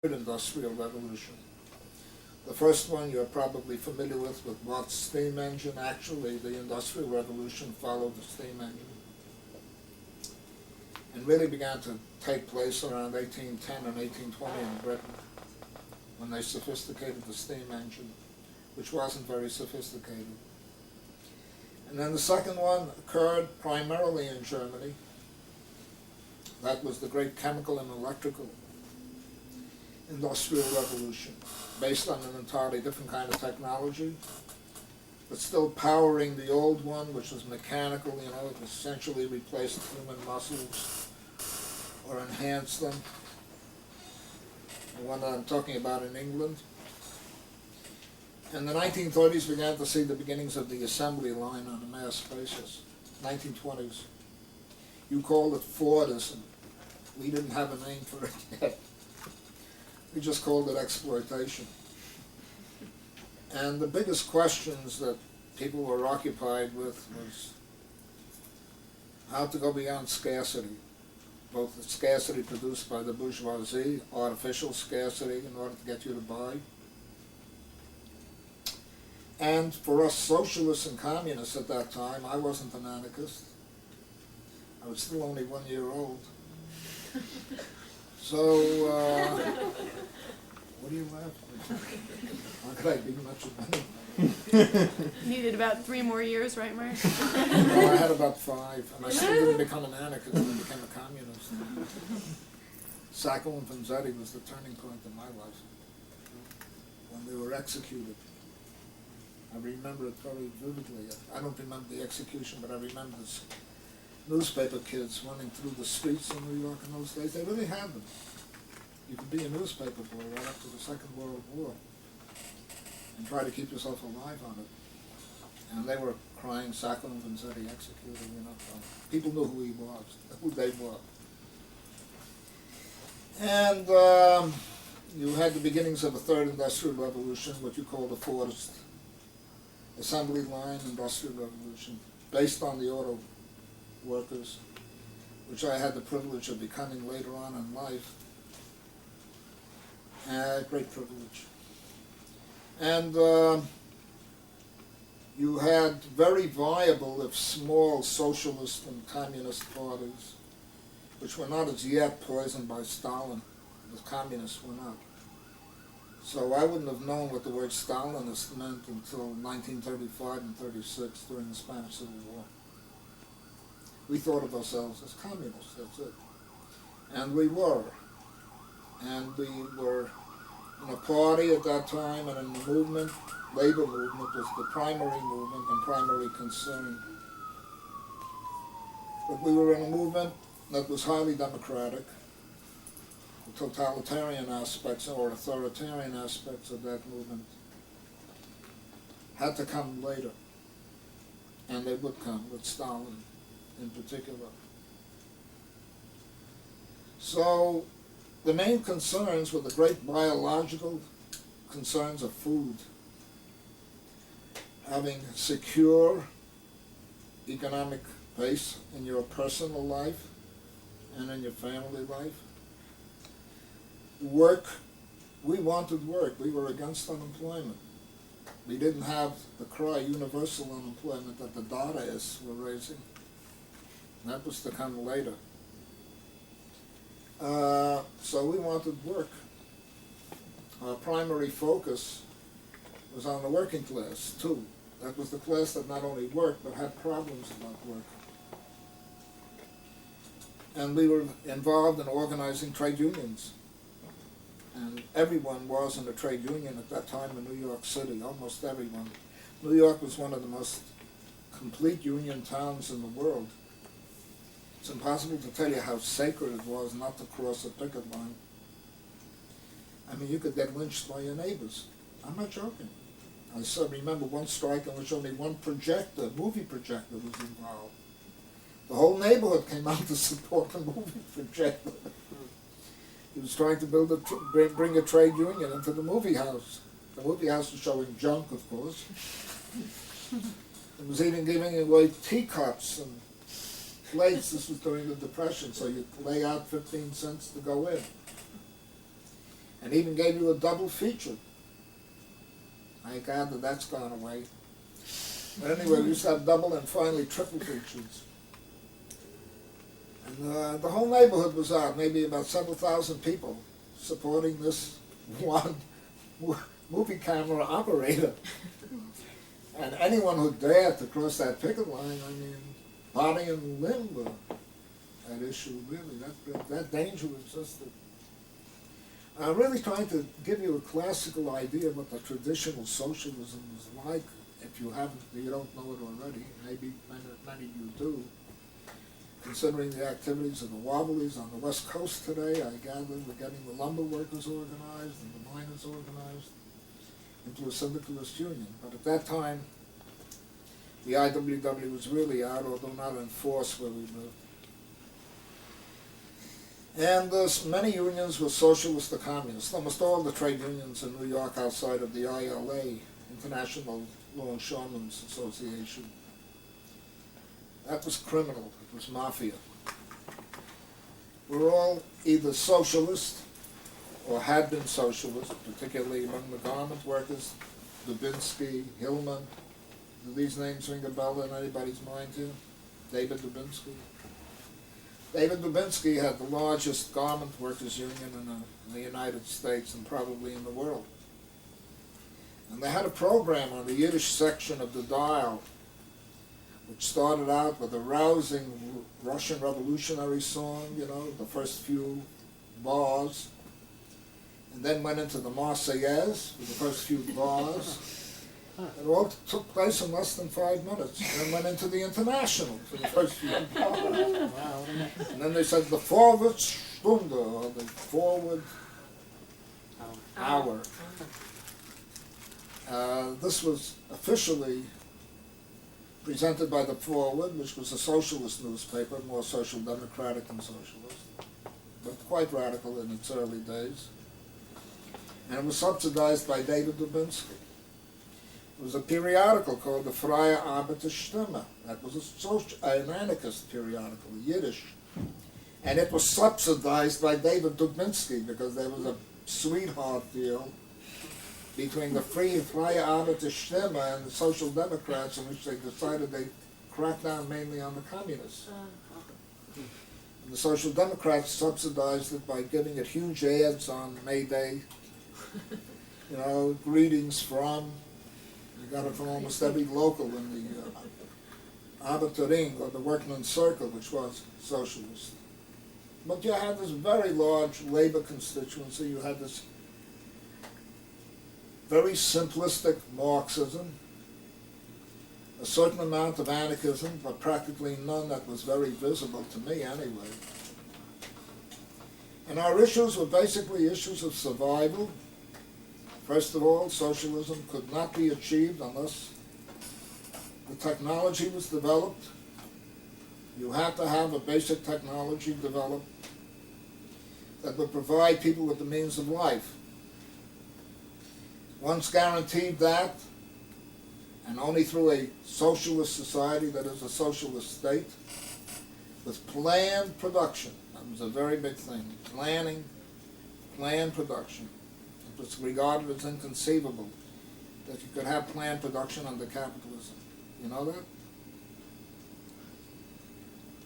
Industrial Revolution. The first one you're probably familiar with Watt's steam engine. Actually, the Industrial Revolution followed the steam engine and really began to take place around 1810 and 1820 in Britain when they sophisticated the steam engine, which wasn't very sophisticated. And then the second one occurred primarily in Germany. That was the great chemical and electrical Industrial Revolution, based on an entirely different kind of technology, but still powering the old one, which was mechanical. It essentially replaced human muscles or enhanced them. The one that I'm talking about in England. In the 1930s, we began to see the beginnings of the assembly line on a mass basis. 1920s. You called it Fordism. We didn't have a name for it yet. We just called it exploitation. And the biggest questions that people were occupied with was how to go beyond scarcity, both the scarcity produced by the bourgeoisie, artificial scarcity in order to get you to buy, and for us socialists and communists at that time. I wasn't an anarchist. I was still only 1 year old. So, what do you laugh at? How could I be much of anything? Needed about 3 more years, right, Mark? No, I had about 5, and I still didn't become an anarchist. I became a communist. Sacco and Vanzetti was the turning point in my life, when they were executed. I remember it very vividly. I don't remember the execution, but I remember this newspaper kids running through the streets in New York in those days. They really had them. You could be a newspaper boy right after the Second World War and try to keep yourself alive on it. And they were crying, Sacco and Vanzetti executed, People knew who he was, who they were. And you had the beginnings of a third industrial revolution, what you call the Fordist assembly line industrial revolution, based on the auto workers, which I had the privilege of becoming later on in life. Great privilege. And you had very viable, if small, socialist and communist parties, which were not as yet poisoned by Stalin. The communists were not. So I wouldn't have known what the word Stalinist meant until 1935 and 36 during the Spanish Civil War. We thought of ourselves as communists, that's it. And we were. And we were in a party at that time and in the movement. Labor movement was the primary movement and primary concern. But we were in a movement that was highly democratic. The totalitarian aspects or authoritarian aspects of that movement had to come later. And they would come with Stalin in particular. So the main concerns were the great biological concerns of food, having a secure economic base in your personal life and in your family life. Work, we wanted work. We were against unemployment. We didn't have the cry universal unemployment that the Dadaists were raising. That was to come later. So we wanted work. Our primary focus was on the working class, too. That was the class that not only worked, but had problems about work. And we were involved in organizing trade unions. And everyone was in a trade union at that time in New York City, almost everyone. New York was one of the most complete union towns in the world. It's impossible to tell you how sacred it was not to cross a picket line. I mean, you could get lynched by your neighbors. I'm not joking. I still remember one strike in which only one projector, movie projector, was involved. The whole neighborhood came out to support the movie projector. He was trying to bring a trade union into the movie house. The movie house was showing junk, of course. It was even giving away teacups and plates. This was during the Depression, so you'd lay out 15 cents to go in. and even gave you a double feature. I gather that's gone away. But anyway, we used to have double and finally triple features. And the whole neighborhood was out, maybe about several thousand people supporting this one movie camera operator. And anyone who dared to cross that picket line, I mean, body and limb were at issue, really. That danger existed. I'm really trying to give you a classical idea of what the traditional socialism was like. If you don't know it already, maybe many of you do. Considering the activities of the Wobblies on the West Coast today, I gather we're getting the lumber workers organized and the miners organized into a syndicalist union. But at that time, the IWW was really out, although not in force where we lived. And many unions were socialist or communist. Almost all the trade unions in New York outside of the ILA, International Longshoremen's Association, that was criminal. It was mafia. We're all either socialist or had been socialist, particularly among the garment workers, Dubinsky, Hillman. Do these names ring a bell in anybody's mind here? David Dubinsky. David Dubinsky had the largest garment workers union in the United States and probably in the world. And they had a program on the Yiddish section of the Dial, which started out with a rousing Russian revolutionary song, you know, the first few bars, and then went into the Marseillaise with the first few bars. It all took place in less than 5 minutes. Then went into the International for the first few bars. And then they said the forward Stunde, or the forward hour. This was officially presented by the Forward, which was a socialist newspaper, more social democratic than socialist, but quite radical in its early days. And it was subsidized by David Dubinsky. It was a periodical called the Freie Arbeiterstimme. That was an anarchist periodical, Yiddish. And it was subsidized by David Dubinsky because there was a sweetheart deal between the Freie Arbeiterstimme and the Social Democrats, in which they decided they'd crack down mainly on the communists. And the Social Democrats subsidized it by giving it huge ads on May Day. You know, greetings from. You got it from almost every local in the Arbeiterring, or the Workmen's Circle, which was socialist. But you had this very large labor constituency. You had this very simplistic Marxism, a certain amount of anarchism, but practically none that was very visible to me anyway. And our issues were basically issues of survival. First of all, socialism could not be achieved unless the technology was developed. You had to have a basic technology developed that would provide people with the means of life. Once guaranteed that, and only through a socialist society that is a socialist state, with planned production. That was a very big thing. Planned production. It was regarded as inconceivable that you could have planned production under capitalism. You know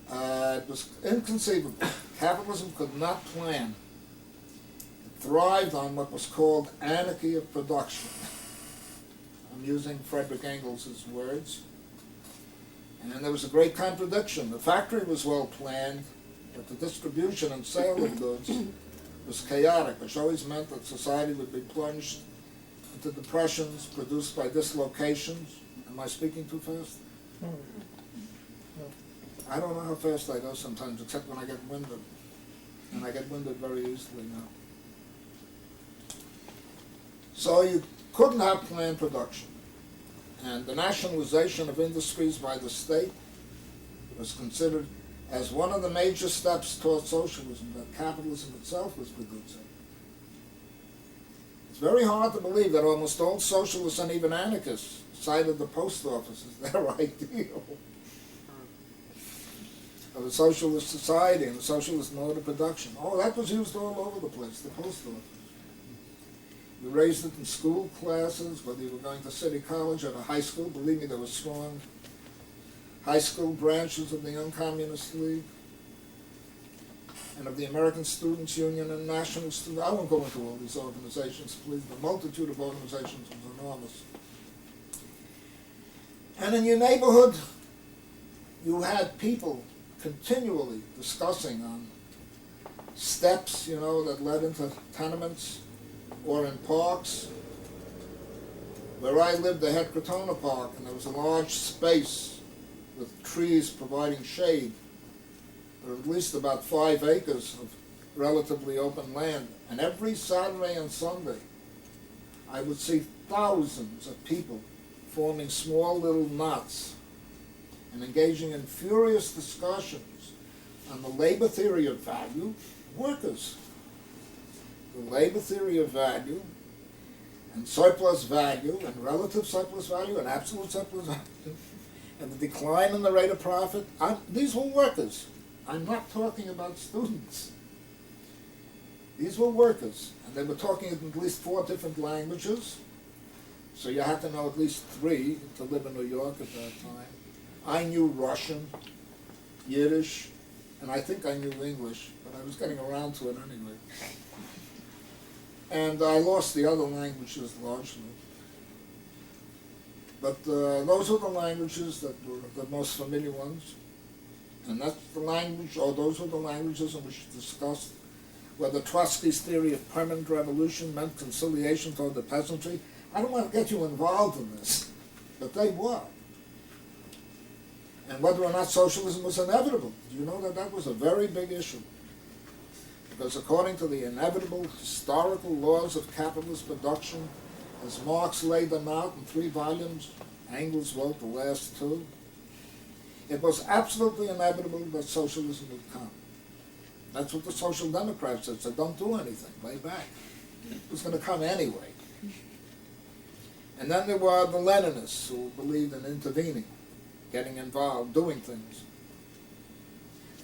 that? It was inconceivable. Capitalism could not plan. Thrived on what was called anarchy of production. I'm using Frederick Engels' words. And there was a great contradiction. The factory was well planned, but the distribution and sale of goods was chaotic, which always meant that society would be plunged into depressions produced by dislocations. Am I speaking too fast? I don't know how fast I go sometimes, except when I get winded. And I get winded very easily now. So you couldn't have planned production. And the nationalization of industries by the state was considered as one of the major steps towards socialism, that capitalism itself was producing. It's very hard to believe that almost all socialists and even anarchists cited the post office as their ideal of a socialist society and a socialist mode of production. Oh, that was used all over the place, the post office. You raised it in school classes, whether you were going to city college or to high school. Believe me, there were strong high school branches of the Young Communist League and of the American Students' Union and National Students. I won't go into all these organizations, please. The multitude of organizations was enormous. And in your neighborhood, you had people continually discussing on steps, you know, that led into tenements or in parks. Where I lived, they had Crotona Park, and there was a large space with trees providing shade. There were at least about 5 acres of relatively open land. And every Saturday and Sunday, I would see thousands of people forming small little knots and engaging in furious discussions on the labor theory of value, workers. The labor theory of value and surplus value and relative surplus value and absolute surplus value and the decline in the rate of profit. These were workers. I'm not talking about students. These were workers, and they were talking in at least 4 different languages, so you had to know at least 3 to live in New York at that time. I knew Russian, Yiddish, and I think I knew English, but I was getting around to it anyway. And I lost the other languages largely. But those are the languages that were the most familiar ones. And that's the language, or those were the languages in which discussed whether Trotsky's theory of permanent revolution meant conciliation toward the peasantry. I don't want to get you involved in this, but they were. And whether or not socialism was inevitable. Do you know that that was a very big issue? Because according to the inevitable historical laws of capitalist production, as Marx laid them out in 3 volumes, Engels wrote the last 2, it was absolutely inevitable that socialism would come. That's what the Social Democrats said, don't do anything, lay back. It was going to come anyway. And then there were the Leninists who believed in intervening, getting involved, doing things.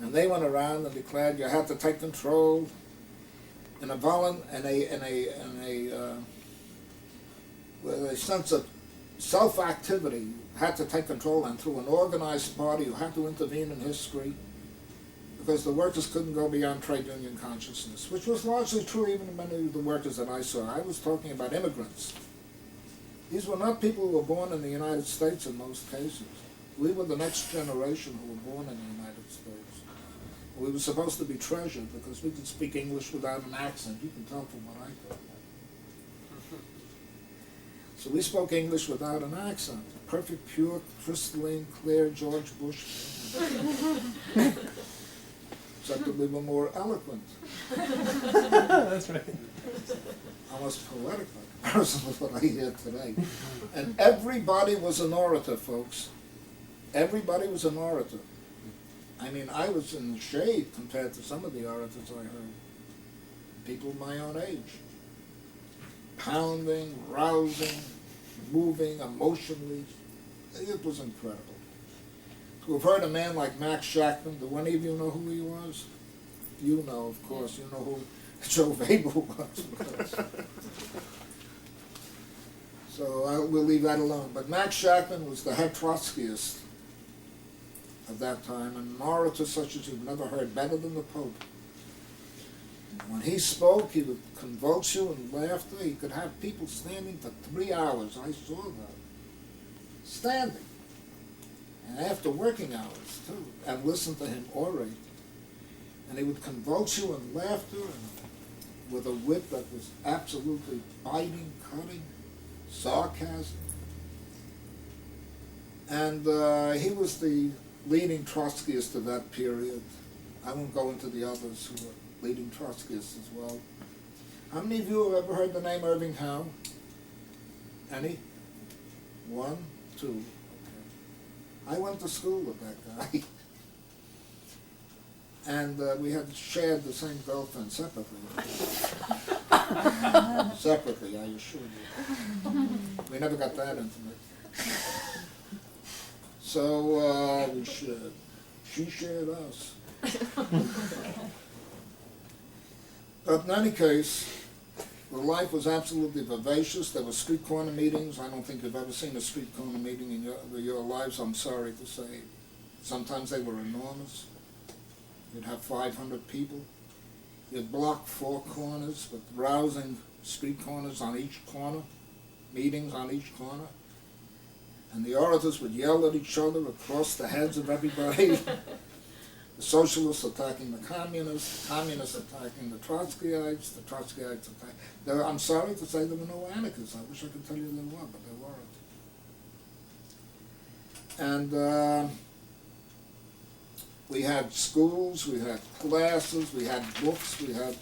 And they went around and declared you had to take control with a sense of self-activity. You had to take control, and through an organized party you had to intervene in history, because the workers couldn't go beyond trade union consciousness, which was largely true even in many of the workers that I saw. I was talking about immigrants. These were not people who were born in the United States in most cases. We were the next generation who were born in the United States. We were supposed to be treasured because we could speak English without an accent. You can tell from what I thought. So we spoke English without an accent. Perfect, pure, crystalline, clear George Bush. Except that we were more eloquent. That's right. Almost poetic by comparison with what I hear today. And everybody was an orator, folks. Everybody was an orator. I mean, I was in the shade compared to some of the orators I heard. People my own age. Pounding, rousing, moving, emotionally. It was incredible. To have heard a man like Max Shachtman, do any of you know who he was? You know, of course. You know who Joe Weber was. So we'll leave that alone. But Max Shachtman was the head Trotskyist of that time, and an orator such as you've never heard, better than the Pope. When he spoke, he would convulse you in laughter. He could have people standing for 3 hours. I saw that. Standing. And after working hours, too. And listen to him orate. And he would convulse you in laughter and with a wit that was absolutely biting, cutting, sarcasm. And he was the leading Trotskyist of that period. I won't go into the others who were leading Trotskyists as well. How many of you have ever heard the name Irving Howe? Any? 1, 2. Okay. I went to school with that guy. And we had shared the same girlfriend separately. Separately, I assure you. We never got that intimate. So we shared. She shared us. But in any case, The life was absolutely vivacious. There were street corner meetings. I don't think you've ever seen a street corner meeting in your lives, I'm sorry to say. Sometimes they were enormous. You'd have 500 people. You'd block 4 corners with rousing street corners on each corner, meetings on each corner. And the orators would yell at each other across the heads of everybody. The socialists attacking the communists attacking the Trotskyites, the Trotskyites attacking... I'm sorry to say there were no anarchists. I wish I could tell you there were, but there weren't. And we had schools, we had classes, we had books, we had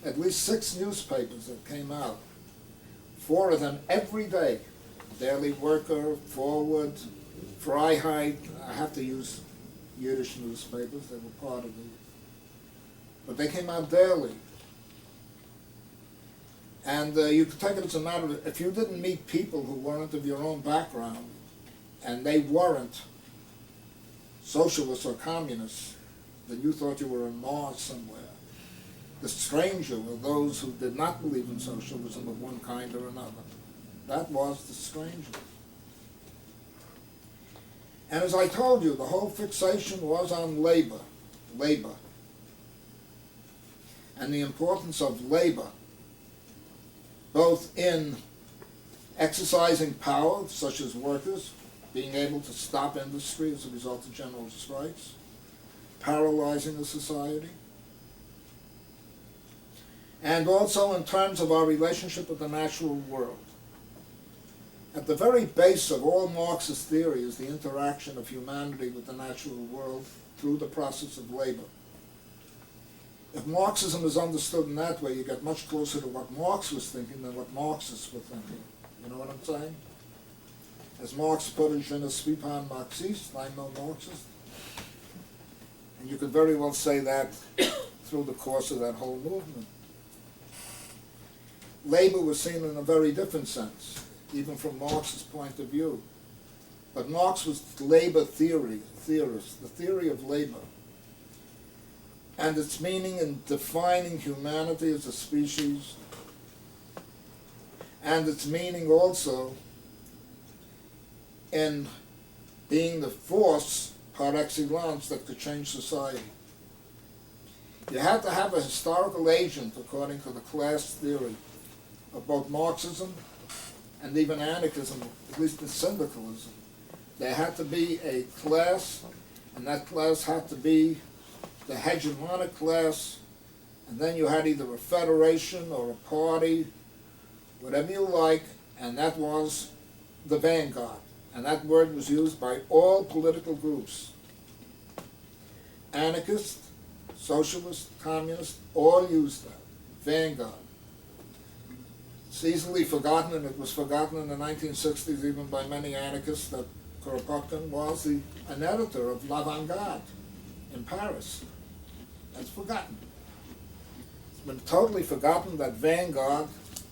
at least 6 newspapers that came out. 4 of them every day. Daily Worker, Forward, Freiheit. I have to use Yiddish newspapers, they were part of it. But they came out daily. And you could take it as a matter of, if you didn't meet people who weren't of your own background, and they weren't socialists or communists, then you thought you were on Mars somewhere. The stranger were those who did not believe in socialism of one kind or another. That was the stranger. And as I told you, the whole fixation was on labor. And the importance of labor, both in exercising power, such as workers, being able to stop industry as a result of general strikes, paralyzing the society, and also in terms of our relationship with the natural world. At the very base of all Marxist theory is the interaction of humanity with the natural world through the process of labor. If Marxism is understood in that way, you get much closer to what Marx was thinking than what Marxists were thinking. You know what I'm saying? As Marx put it, je ne suis pas un Marxiste, I'm no Marxist. And you could very well say that through the course of that whole movement. Labor was seen in a very different sense, even from Marx's point of view. But Marx was labor theorist, the theory of labor, and its meaning in defining humanity as a species, and its meaning also in being the force par excellence that could change society. You had to have a historical agent, according to the class theory of both Marxism and even anarchism, at least in syndicalism. There had to be a class, and that class had to be the hegemonic class, and then you had either a federation or a party, whatever you like, and that was the vanguard. And that word was used by all political groups. Anarchist, socialist, communist, all used that. Vanguard. It's easily forgotten, and it was forgotten in the 1960s even by many anarchists, that Kropotkin was an editor of L'Avant-Garde in Paris. That's forgotten. It's been totally forgotten that Vanguard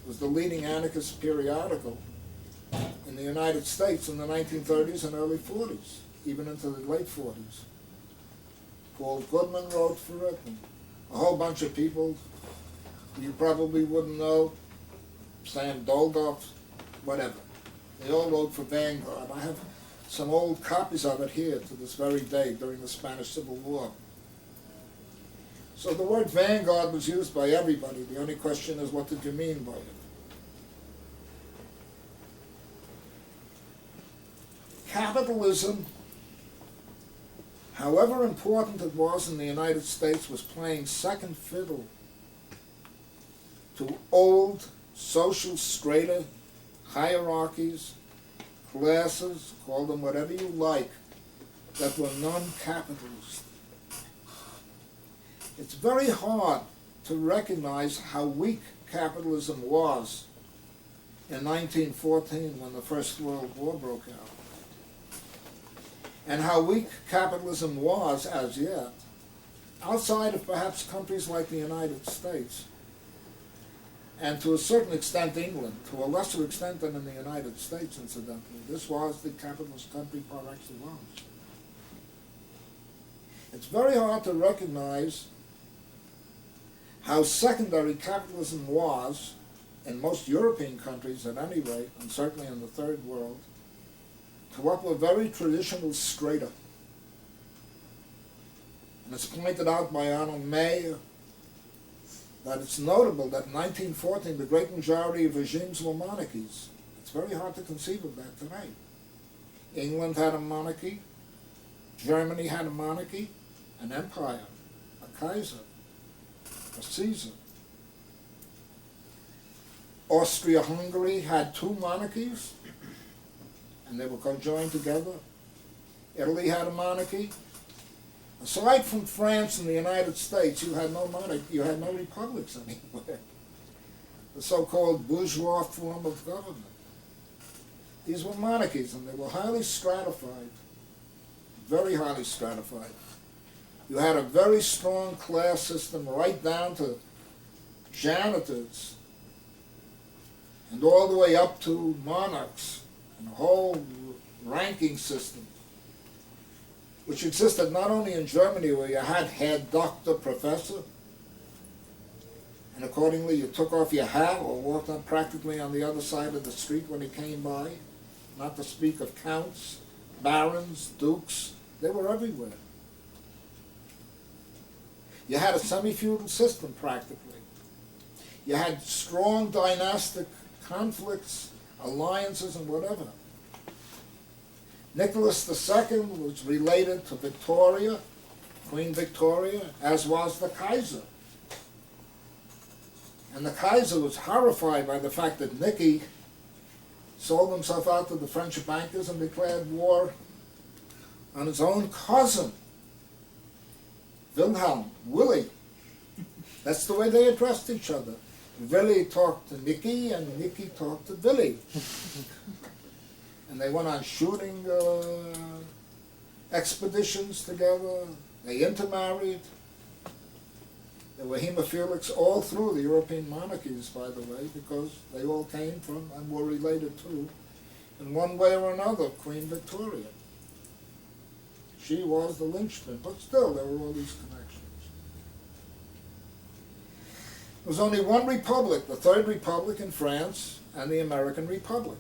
was the leading anarchist periodical in the United States in the 1930s and early 40s, even into the late 40s. Paul Goodman wrote for it, and a whole bunch of people you probably wouldn't know, Sam Dolgoff, whatever. They all wrote for Vanguard. I have some old copies of it here to this very day during the Spanish Civil War. So the word vanguard was used by everybody. The only question is, what did you mean by it? Capitalism, however important it was in the United States, was playing second fiddle to old social strata, hierarchies, classes, call them whatever you like, that were non-capitalist. It's very hard to recognize how weak capitalism was in 1914 when the First World War broke out, and how weak capitalism was as yet, outside of perhaps countries like the United States, and to a certain extent England, to a lesser extent than in the United States, incidentally. This was the capitalist country par excellence. It's very hard to recognize how secondary capitalism was in most European countries at any rate, and certainly in the third world, to what were very traditional strata. And it's pointed out by Arnold May that it's notable that in 1914 the great majority of regimes were monarchies. It's very hard to conceive of that today. England had a monarchy, Germany had a monarchy, an empire, a Kaiser, a Caesar. Austria-Hungary had two monarchies, and they were conjoined together. Italy had a monarchy. Aside from France and the United States, you had no monarchy, you had no republics anywhere. The so-called bourgeois form of government. These were monarchies, and they were highly stratified, very highly stratified. You had a very strong class system right down to janitors, and all the way up to monarchs, and a whole ranking system, which existed not only in Germany, where you had head doctor, professor, and accordingly you took off your hat or walked on practically on the other side of the street when he came by, not to speak of counts, barons, dukes, they were everywhere. You had a semi-feudal system practically. You had strong dynastic conflicts, alliances, and whatever. Nicholas II was related to Victoria, Queen Victoria, as was the Kaiser. And the Kaiser was horrified by the fact that Nicky sold himself out to the French bankers and declared war on his own cousin, Wilhelm, Willie. That's the way they addressed each other. Willie talked to Nicky, and Nicky talked to Willie. And they went on shooting expeditions together. They intermarried. There were hemophilics all through the European monarchies, by the way, because they all came from and were related to, in one way or another, Queen Victoria. She was the linchpin, but still there were all these connections. There was only one republic, the Third Republic in France, and the American Republic.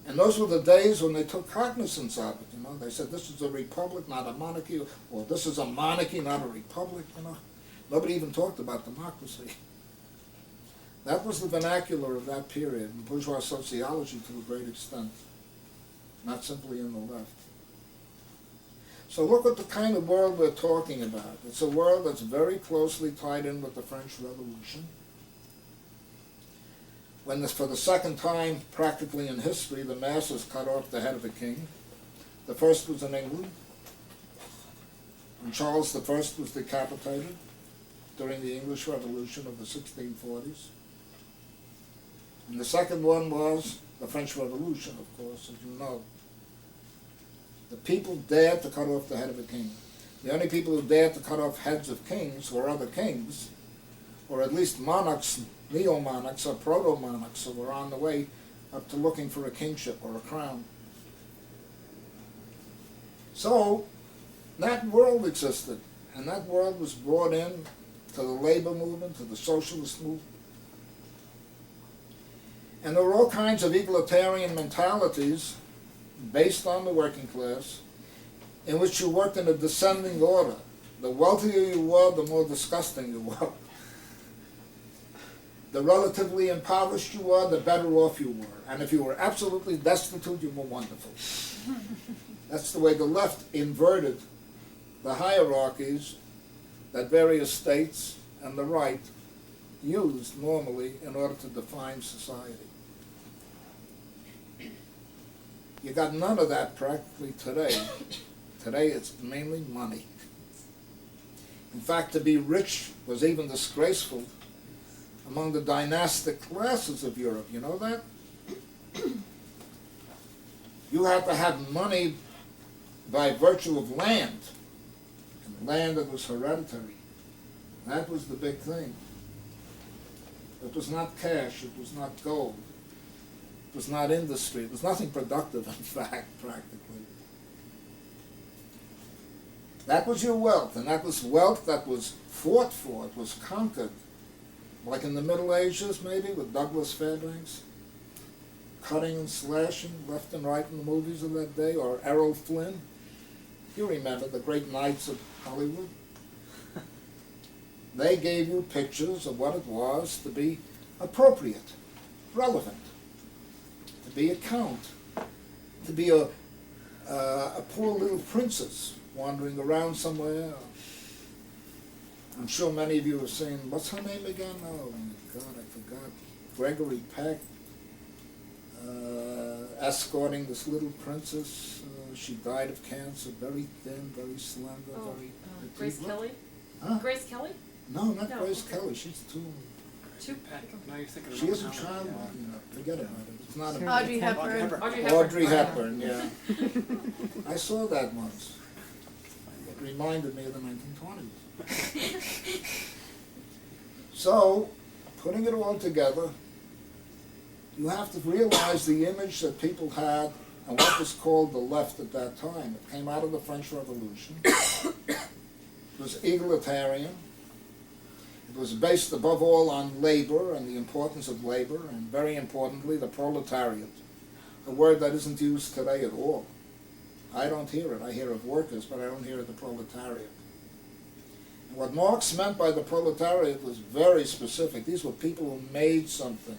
And those were the days when they took cognizance of it, you know. They said, this is a republic, not a monarchy, or this is a monarchy, not a republic, you know. Nobody even talked about democracy. That was the vernacular of that period in bourgeois sociology to a great extent, not simply in the left. So look at the kind of world we're talking about. It's a world that's very closely tied in with the French Revolution. When for the second time, practically in history, the masses cut off the head of a king. The first was in England, when Charles I was decapitated during the English Revolution of the 1640s. And the second one was the French Revolution, of course, as you know. The people dared to cut off the head of a king. The only people who dared to cut off heads of kings were other kings, or at least monarchs, neo-monarchs or proto-monarchs who were on the way up to looking for a kingship or a crown. So that world existed, and that world was brought in to the labor movement, to the socialist movement. And there were all kinds of egalitarian mentalities based on the working class in which you worked in a descending order. The wealthier you were, the more disgusting you were. The relatively impoverished you were, the better off you were. And if you were absolutely destitute, you were wonderful. That's the way the left inverted the hierarchies that various states and the right used normally in order to define society. You got none of that practically today. Today it's mainly money. In fact, to be rich was even disgraceful among the dynastic classes of Europe. You know that? You had to have money by virtue of land, and land that was hereditary. That was the big thing. It was not cash, it was not gold, it was not industry, it was nothing productive, in fact, practically. That was your wealth, and that was wealth that was fought for, it was conquered. like in the Middle Ages maybe, with Douglas Fairbanks, cutting and slashing left and right in the movies of that day, or Errol Flynn. You remember the great knights of Hollywood? They gave you pictures of what it was to be appropriate, relevant, to be a count, to be a poor little princess wandering around somewhere. I'm sure many of you have seen, what's her name again? Oh my God, I forgot. Gregory Peck, escorting this little princess. She died of cancer, very thin, very slender, very petite. Grace Kelly? Huh? Grace Kelly? No, not No, Grace okay. Kelly. She's too. Now you're thinking of She is a Robert child, Howard, you know. Forget about it. It's not a Audrey Hepburn. Audrey Hepburn, yeah. I saw that once. It reminded me of the 1920s. So, putting it all together, you have to realize the image that people had and what was called the left at that time. It came out of the French Revolution. It was egalitarian. It was based above all on labor and the importance of labor, and very importantly, the proletariat, a word that isn't used today at all. I don't hear it. I hear of workers, but I don't hear of the proletariat. And what Marx meant by the proletariat was very specific. These were people who made something.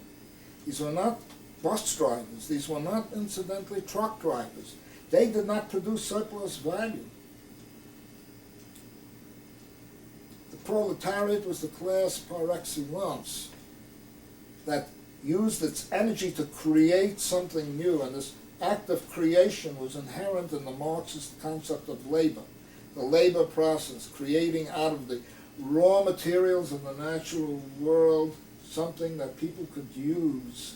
These were not bus drivers. These were not, incidentally, truck drivers. They did not produce surplus value. The proletariat was the class par excellence that used its energy to create something new, and this act of creation was inherent in the Marxist concept of labor. The labor process, creating out of the raw materials of the natural world something that people could use,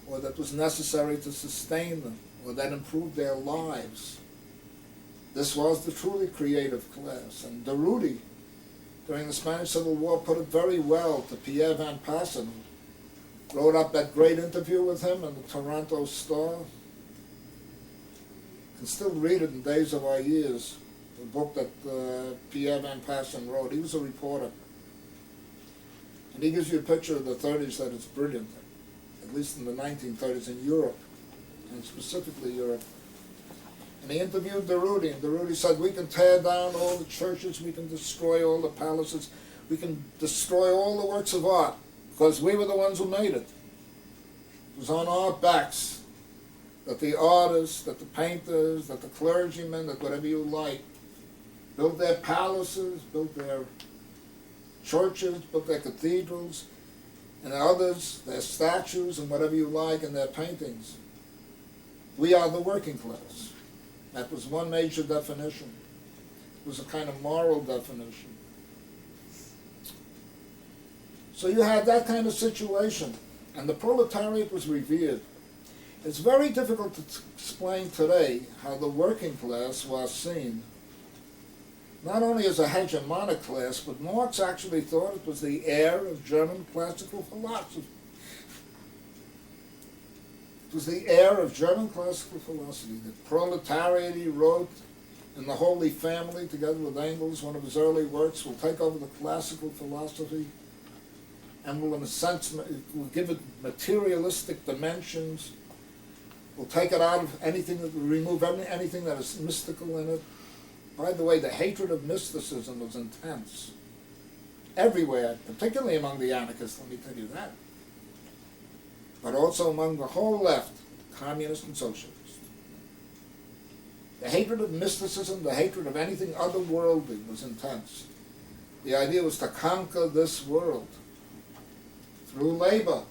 or that was necessary to sustain them, or that improved their lives. This was the truly creative class. And Derrida, during the Spanish Civil War, put it very well to Pierre Van Passen, who wrote up that great interview with him in the Toronto Star. You can still read it in Days of Our Years, the book that Pierre Van Passen wrote. He was a reporter. And he gives you a picture of the 30s that is brilliant, at least in the 1930s in Europe, and specifically Europe. And he interviewed Derrida, and Derrida said, we can tear down all the churches, we can destroy all the palaces, we can destroy all the works of art, because we were the ones who made it. It was on our backs that the artists, that the painters, that the clergymen, that whatever you like, built their palaces, built their churches, built their cathedrals, and others, their statues and whatever you like, and their paintings. We are the working class. That was one major definition. It was a kind of moral definition. So you had that kind of situation, and the proletariat was revered. It's very difficult to explain today how the working class was seen, not only as a hegemonic class, but Marx actually thought it was the heir of German classical philosophy. It was the heir of German classical philosophy. The proletariat, he wrote, in the Holy Family, together with Engels, one of his early works, will take over the classical philosophy and will, in a sense, will give it materialistic dimensions, will take it out of anything, that will remove anything that is mystical in it. By the way, the hatred of mysticism was intense. Everywhere, particularly among the anarchists, let me tell you that. But also among the whole left, communists and socialists. The hatred of mysticism, the hatred of anything otherworldly was intense. The idea was to conquer this world through labor.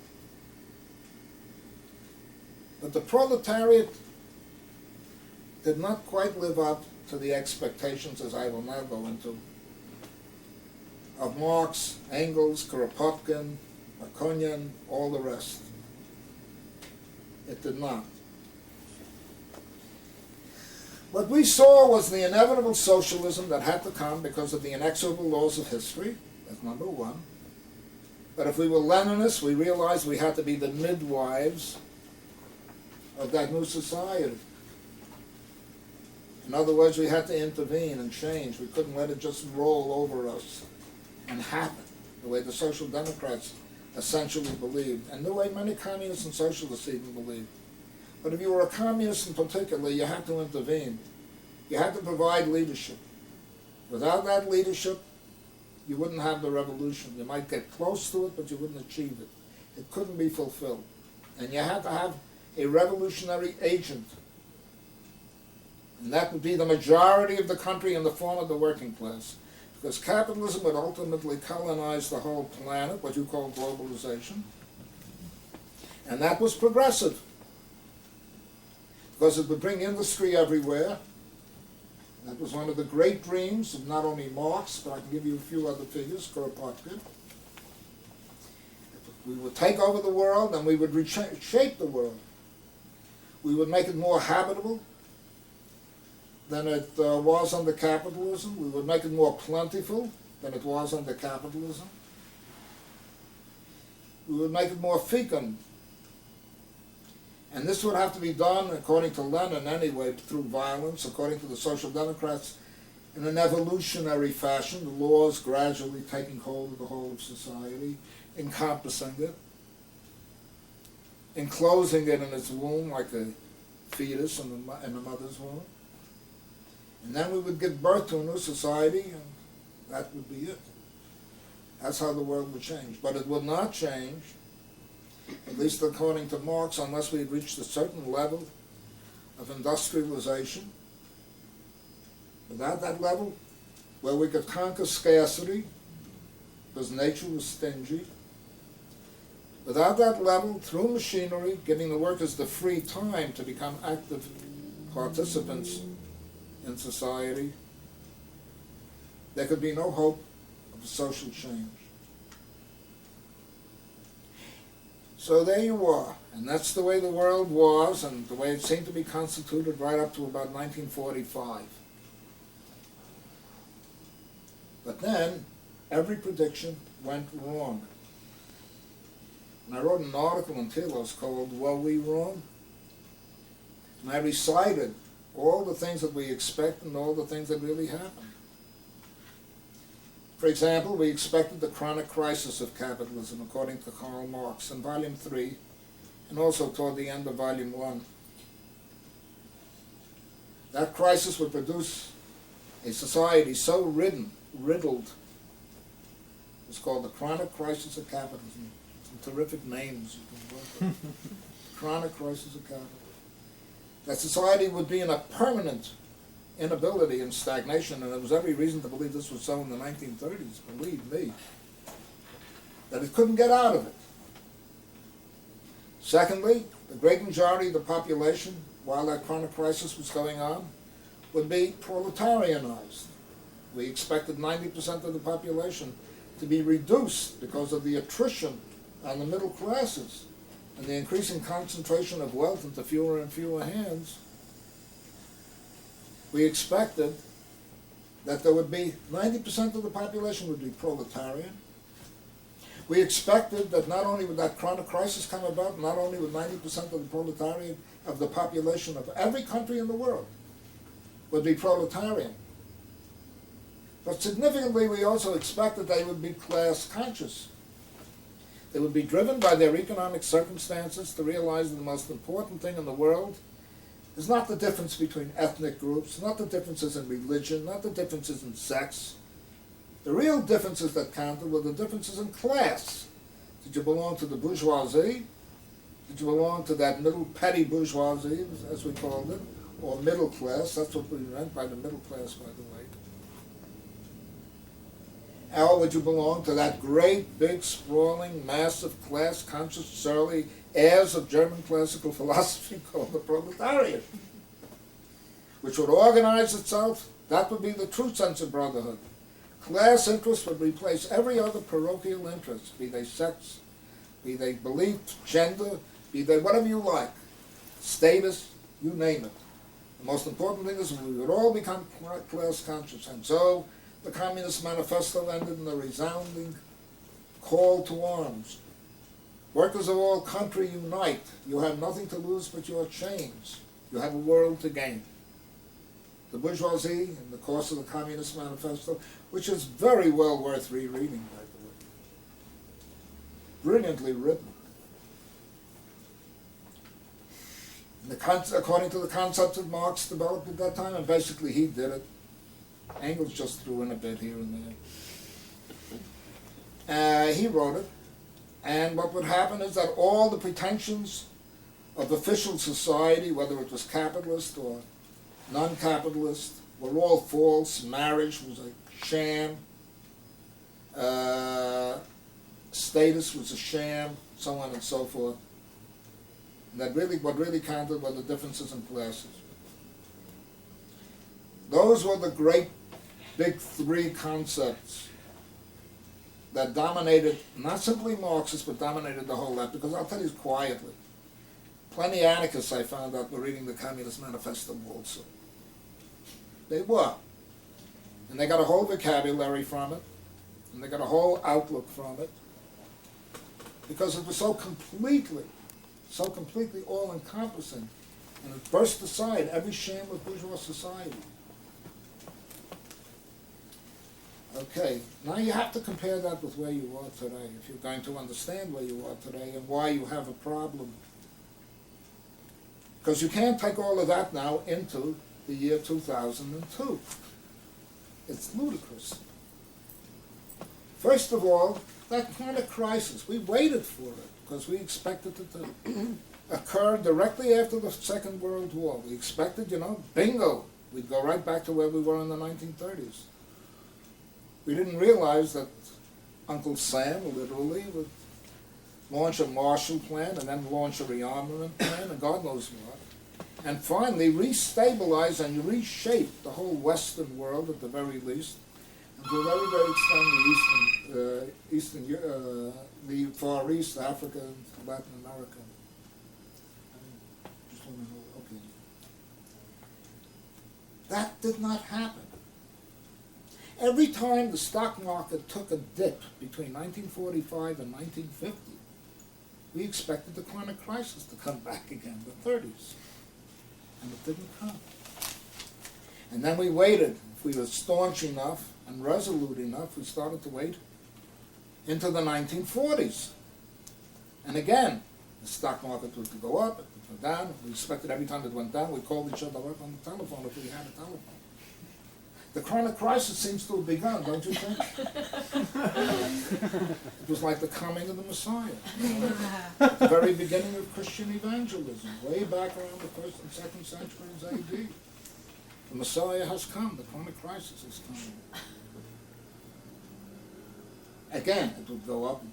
But the proletariat did not quite live up to the expectations, as I will now go into, of Marx, Engels, Kropotkin, Bakunin, all the rest. It did not. What we saw was the inevitable socialism that had to come because of the inexorable laws of history. That's number one. But if we were Leninists, we realized we had to be the midwives of that new society. In other words, we had to intervene and change. We couldn't let it just roll over us and happen. the way the Social Democrats essentially believed, and the way many communists and socialists even believed. But if you were a communist in particular, you had to intervene. You had to provide leadership. Without that leadership, you wouldn't have the revolution. You might get close to it, but you wouldn't achieve it. It couldn't be fulfilled. And you had to have a revolutionary agent. And that would be the majority of the country in the form of the working class. Because capitalism would ultimately colonize the whole planet, what you call globalization. And that was progressive. Because it would bring industry everywhere. That was one of the great dreams of not only Marx, but I can give you a few other figures, Kropotkin. We would take over the world and we would reshape the world. We would make it more habitable than it was under capitalism. We would make it more plentiful than it was under capitalism. We would make it more fecund. And this would have to be done, according to Lenin anyway, through violence, according to the Social Democrats, in an evolutionary fashion, the laws gradually taking hold of the whole of society, encompassing it, enclosing it in its womb like a fetus in the mother's womb. And then we would give birth to a new society, and that would be it. That's how the world would change. But it would not change, at least according to Marx, unless we had reached a certain level of industrialization. Without that level, where we could conquer scarcity, because nature was stingy, without that level, through machinery, giving the workers the free time to become active participants in society, there could be no hope of social change. So there you are, and that's the way the world was, and the way it seemed to be constituted right up to about 1945. But then, every prediction went wrong. And I wrote an article in Telos called "Were We Wrong?" And I recited all the things that we expect and all the things that really happened. For example, we expected the chronic crisis of capitalism, according to Karl Marx, in Volume 3, and also toward the end of Volume 1. That crisis would produce a society so riddled. It's called the chronic crisis of capitalism. Some terrific names you can work with. Chronic crisis of capitalism. That society would be in a permanent inability and stagnation, and there was every reason to believe this was so in the 1930s, believe me, that it couldn't get out of it. Secondly, the great majority of the population, while that chronic crisis was going on, would be proletarianized. We expected 90% of the population to be reduced because of the attrition on the middle classes and the increasing concentration of wealth into fewer and fewer hands. We expected that there would be 90% of the population would be proletarian. We expected that not only would that chronic crisis come about, not only would 90% of the proletarian of the population of every country in the world would be proletarian, but significantly we also expected they would be class conscious. They would be driven by their economic circumstances to realize that the most important thing in the world is not the difference between ethnic groups, not the differences in religion, not the differences in sex. The real differences that counted were the differences in class. Did you belong to the bourgeoisie? Did you belong to that middle petty bourgeoisie, as we called it, or middle class? That's what we meant by the middle class, by the way. Or would you belong to that great, big, sprawling, massive, class-conscious, surly heirs of German classical philosophy called the proletariat, which would organize itself? That would be the true sense of brotherhood. Class interest would replace every other parochial interest, be they sex, be they belief, gender, be they whatever you like, status, you name it. The most important thing is we would all become class conscious, and so the Communist Manifesto ended in a resounding call to arms. Workers of all country unite. You have nothing to lose but your chains. You have a world to gain. The bourgeoisie, in the course of the Communist Manifesto, which is very well worth rereading, by the way. brilliantly written. And according to the concepts that Marx developed at that time, and basically he did it. Engels just threw in a bit here and there. He wrote it, and what would happen is that all the pretensions of official society, whether it was capitalist or non-capitalist, were all false. Marriage was a sham. Status was a sham, so on and so forth. And that really, what really counted were the differences in classes. Those were the great big three concepts that dominated, not simply Marxists, but dominated the whole left. Because I'll tell you quietly, plenty of anarchists I found out were reading the Communist Manifesto also. They were. And they got a whole vocabulary from it, and they got a whole outlook from it, because it was so completely all-encompassing, and it burst aside every sham of bourgeois society. Okay, now you have to compare that with where you are today, if you're going to understand where you are today and why you have a problem. Because you can't take all of that now into the year 2002. It's ludicrous. First of all, that kind of crisis, we waited for it because we expected it to occur directly after the Second World War. We expected, bingo, we'd go right back to where we were in the 1930s. We didn't realize that Uncle Sam, literally, would launch a Marshall Plan and then launch a rearmament plan and God knows what. And finally restabilize and reshape the whole Western world at the very least, and to a very great extent the Far East, Africa, and Latin America. Just want to know, okay. That did not happen. Every time the stock market took a dip between 1945 and 1950, we expected the chronic crisis to come back again, the 30s. And it didn't come. And then we waited. If we were staunch enough and resolute enough, we started to wait into the 1940s. And again, the stock market would go up, it would go down. We expected every time it went down, we called each other up on the telephone if we had a telephone. The chronic crisis seems to have begun, don't you think? It was like the coming of the Messiah. At the very beginning of Christian evangelism, way back around the 1st and 2nd centuries A.D. The Messiah has come, the chronic crisis is coming. Again, it would go up again.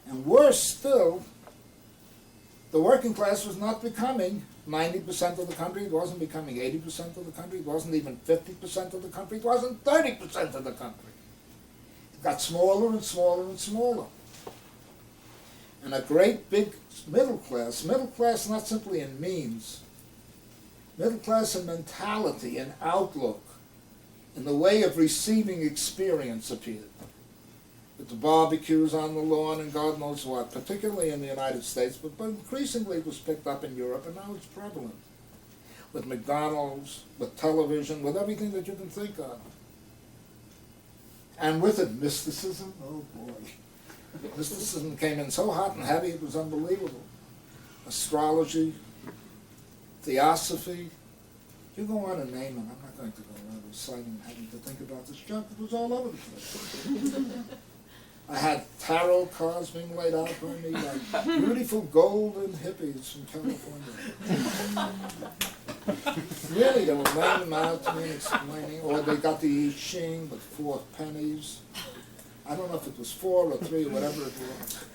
And worse still, the working class was not becoming 90% of the country, it wasn't becoming 80% of the country, it wasn't even 50% of the country, it wasn't 30% of the country. It got smaller and smaller and smaller. And a great big middle class not simply in means, middle class in mentality and outlook, in the way of receiving experience appeared. With the barbecues on the lawn and God knows what, particularly in the United States, but increasingly it was picked up in Europe, and now it's prevalent. With McDonald's, with television, with everything that you can think of. And with it, mysticism, oh boy. Mysticism came in so hot and heavy it was unbelievable. Astrology, theosophy, you go on and name it, I'm not going to go around reciting and having to think about this junk, it was all over the place. I had tarot cards being laid out for me, like beautiful golden hippies from California. Really, they were laying them out to me and explaining, or they got the I Ching with 4 pennies. I don't know if it was 4 or 3 or whatever it was.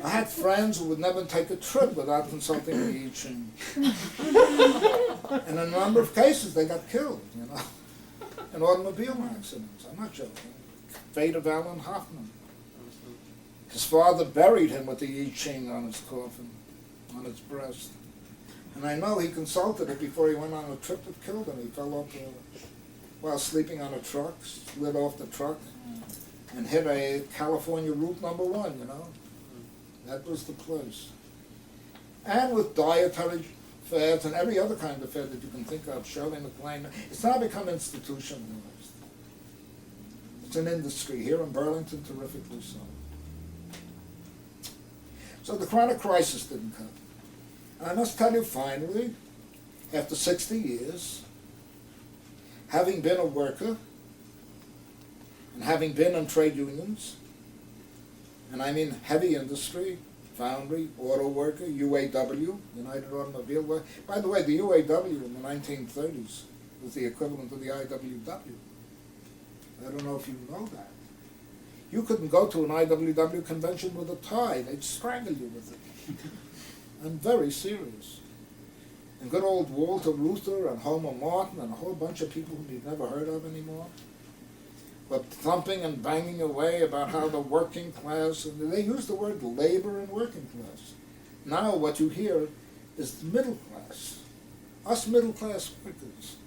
I had friends who would never take a trip without consulting the I Ching. And in a number of cases, they got killed, in automobile accidents. I'm not joking. Fate of Alan Hoffman. His father buried him with the I Ching on his coffin, on his breast. And I know he consulted it before he went on a trip that killed him. He fell off while sleeping on a truck, slid off the truck, and hit a California Route number 1, That was the place. And with dietary fads and every other kind of fad that you can think of, Shirley MacLaine, it's now become institutionalized. It's an industry here in Burlington, terrifically so. So the chronic crisis didn't come. And I must tell you finally, after 60 years, having been a worker, and having been in trade unions, and I mean heavy industry, foundry, auto worker, UAW, United Automobile Workers. By the way, the UAW in the 1930s was the equivalent of the IWW. I don't know if you know that. You couldn't go to an IWW convention with a tie. They'd strangle you with it. I'm very serious. And good old Walter Reuther and Homer Martin and a whole bunch of people whom you've never heard of anymore were thumping and banging away about how the working class, and they use the word labor and working class. Now what you hear is the middle class, us middle class workers.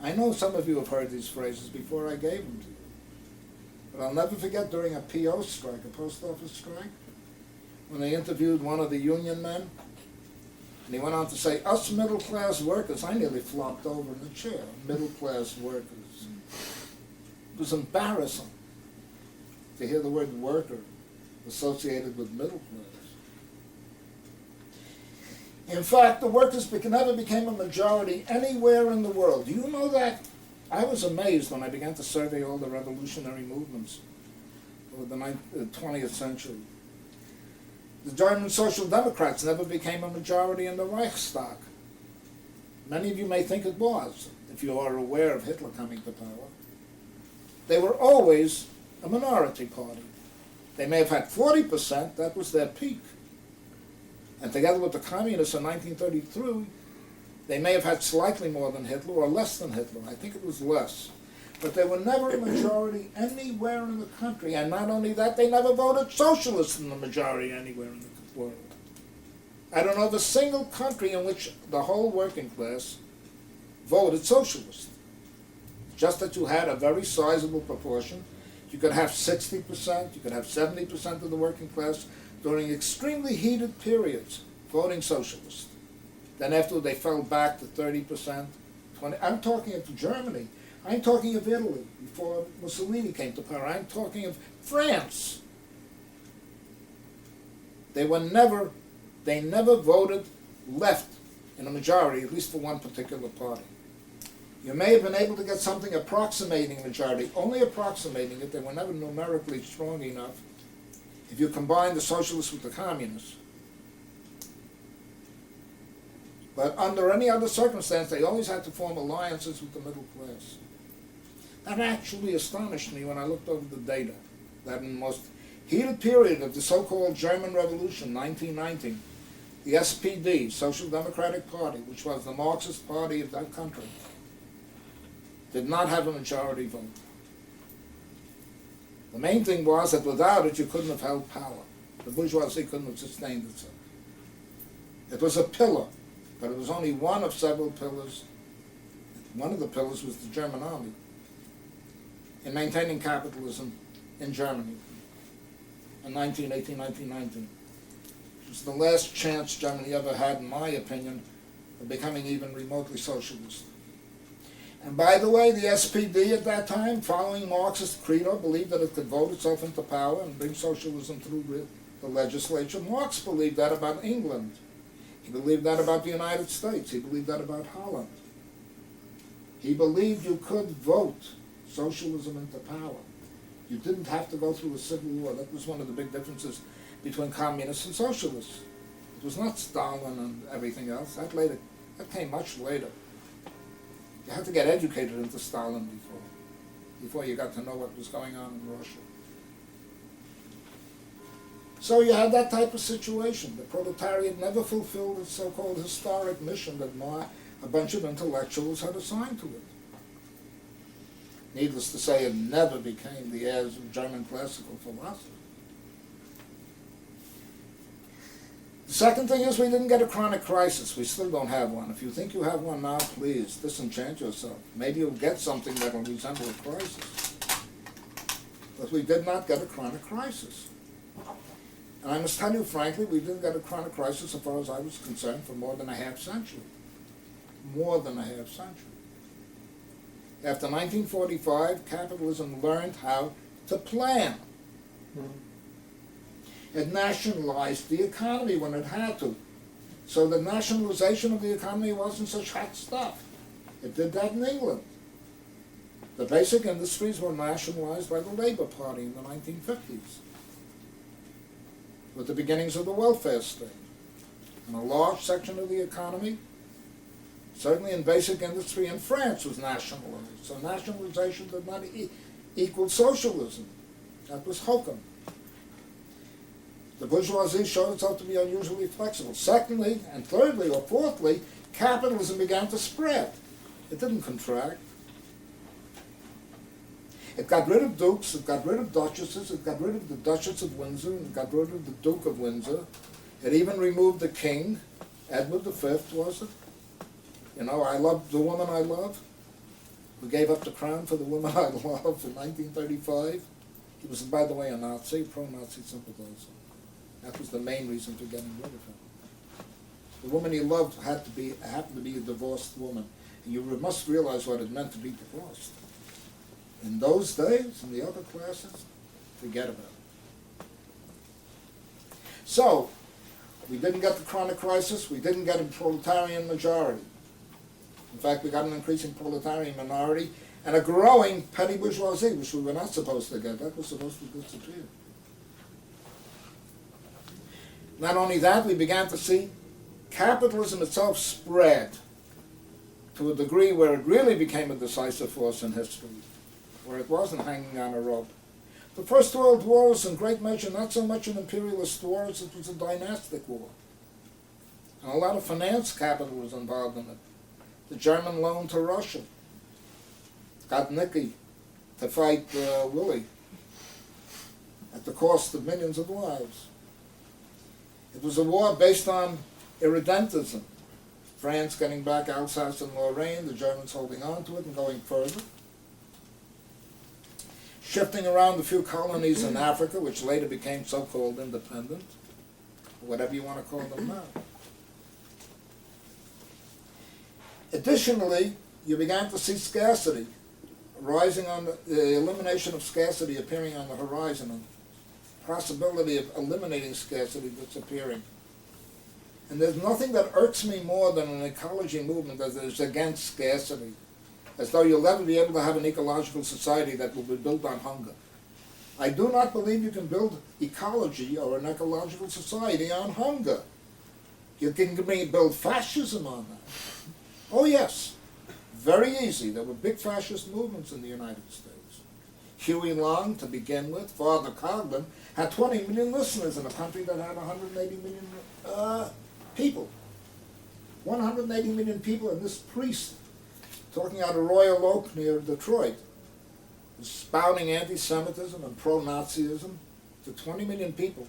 I know some of you have heard these phrases before I gave them to you. But I'll never forget during a PO strike, a post office strike, when they interviewed one of the union men, and he went on to say, us middle class workers, I nearly flopped over in the chair, middle class workers. It was embarrassing to hear the word worker associated with middle class. In fact, the workers never became a majority anywhere in the world. Do you know that? I was amazed when I began to survey all the revolutionary movements of the 20th century. The German Social Democrats never became a majority in the Reichstag. Many of you may think it was, if you are aware of Hitler coming to power. They were always a minority party. They may have had 40%, that was their peak. And together with the communists in 1933, they may have had slightly more than Hitler or less than Hitler. I think it was less. But they were never a majority anywhere in the country. And not only that, they never voted socialist in the majority anywhere in the world. I don't know of a single country in which the whole working class voted socialist. Just that you had a very sizable proportion. You could have 60%, you could have 70% of the working class during extremely heated periods voting socialist. Then after they fell back to 30%, 20%. I'm talking of Germany. I'm talking of Italy before Mussolini came to power. I'm talking of France. They never voted left in a majority, at least for one particular party. You may have been able to get something approximating majority, only approximating it. They were never numerically strong enough if you combine the socialists with the communists. But under any other circumstance, they always had to form alliances with the middle class. That actually astonished me when I looked over the data, that in the most heated period of the so-called German Revolution, 1919, the SPD, Social Democratic Party, which was the Marxist party of that country, did not have a majority vote. The main thing was that without it, you couldn't have held power. The bourgeoisie couldn't have sustained itself. It was a pillar, but it was only one of several pillars. One of the pillars was the German army in maintaining capitalism in Germany in 1918, 1919. It was the last chance Germany ever had, in my opinion, of becoming even remotely socialist. And by the way, the SPD at that time, following Marxist credo, believed that it could vote itself into power and bring socialism through the legislature. Marx believed that about England. He believed that about the United States. He believed that about Holland. He believed you could vote socialism into power. You didn't have to go through a civil war. That was one of the big differences between communists and socialists. It was not Stalin and everything else. That came much later. You had to get educated into Stalin before you got to know what was going on in Russia. So you had that type of situation. The proletariat never fulfilled its so-called historic mission that a bunch of intellectuals had assigned to it. Needless to say, it never became the heirs of German classical philosophy. The second thing is we didn't get a chronic crisis. We still don't have one. If you think you have one now, please disenchant yourself. Maybe you'll get something that will resemble a crisis. But we did not get a chronic crisis. And I must tell you frankly, we didn't get a chronic crisis, as far as I was concerned, for more than a half century. More than a half century. After 1945, capitalism learned how to plan. It nationalized the economy when it had to. So the nationalization of the economy wasn't such hot stuff. It did that in England. The basic industries were nationalized by the Labour Party in the 1950s, with the beginnings of the welfare state. And a large section of the economy, certainly in basic industry in France, was nationalized. So nationalization did not equal socialism. That was hokum. The bourgeoisie showed itself to be unusually flexible. Secondly, and thirdly, or fourthly, capitalism began to spread. It didn't contract. It got rid of dukes, it got rid of duchesses, it got rid of the Duchess of Windsor, and it got rid of the Duke of Windsor. It even removed the king. Edward V, was it? You know, I love the woman I love, who gave up the crown for the woman I love in 1935. He was, by the way, a Nazi, pro-Nazi sympathizer. That was the main reason for getting rid of him. The woman he loved happened to be a divorced woman. And you must realize what it meant to be divorced. In those days, in the upper classes, forget about it. So, we didn't get the chronic crisis, we didn't get a proletarian majority. In fact, we got an increasing proletarian minority and a growing petty bourgeoisie, which we were not supposed to get. That was supposed to disappear. Not only that, we began to see capitalism itself spread to a degree where it really became a decisive force in history, where it wasn't hanging on a rope. The First World War was in great measure not so much an imperialist war as it was a dynastic war. And a lot of finance capital was involved in it. The German loan to Russia got Nicky to fight Willie at the cost of millions of lives. It was a war based on irredentism. France getting back Alsace and Lorraine, the Germans holding on to it and going further. Shifting around a few colonies in Africa, which later became so-called independent, whatever you want to call them now. Additionally, you began to see scarcity rising on the elimination of scarcity appearing on the horizon, and possibility of eliminating scarcity disappearing. And there's nothing that irks me more than an ecology movement that is against scarcity, as though you'll never be able to have an ecological society that will be built on hunger. I do not believe you can build ecology or an ecological society on hunger. You can build fascism on that. Oh yes, very easy. There were big fascist movements in the United States. Huey Long, to begin with, Father Coughlin, had 20 million listeners in a country that had 180 million people. 180 million people, and this priest, talking out of Royal Oak near Detroit, was spouting anti-Semitism and pro-Nazism to 20 million people.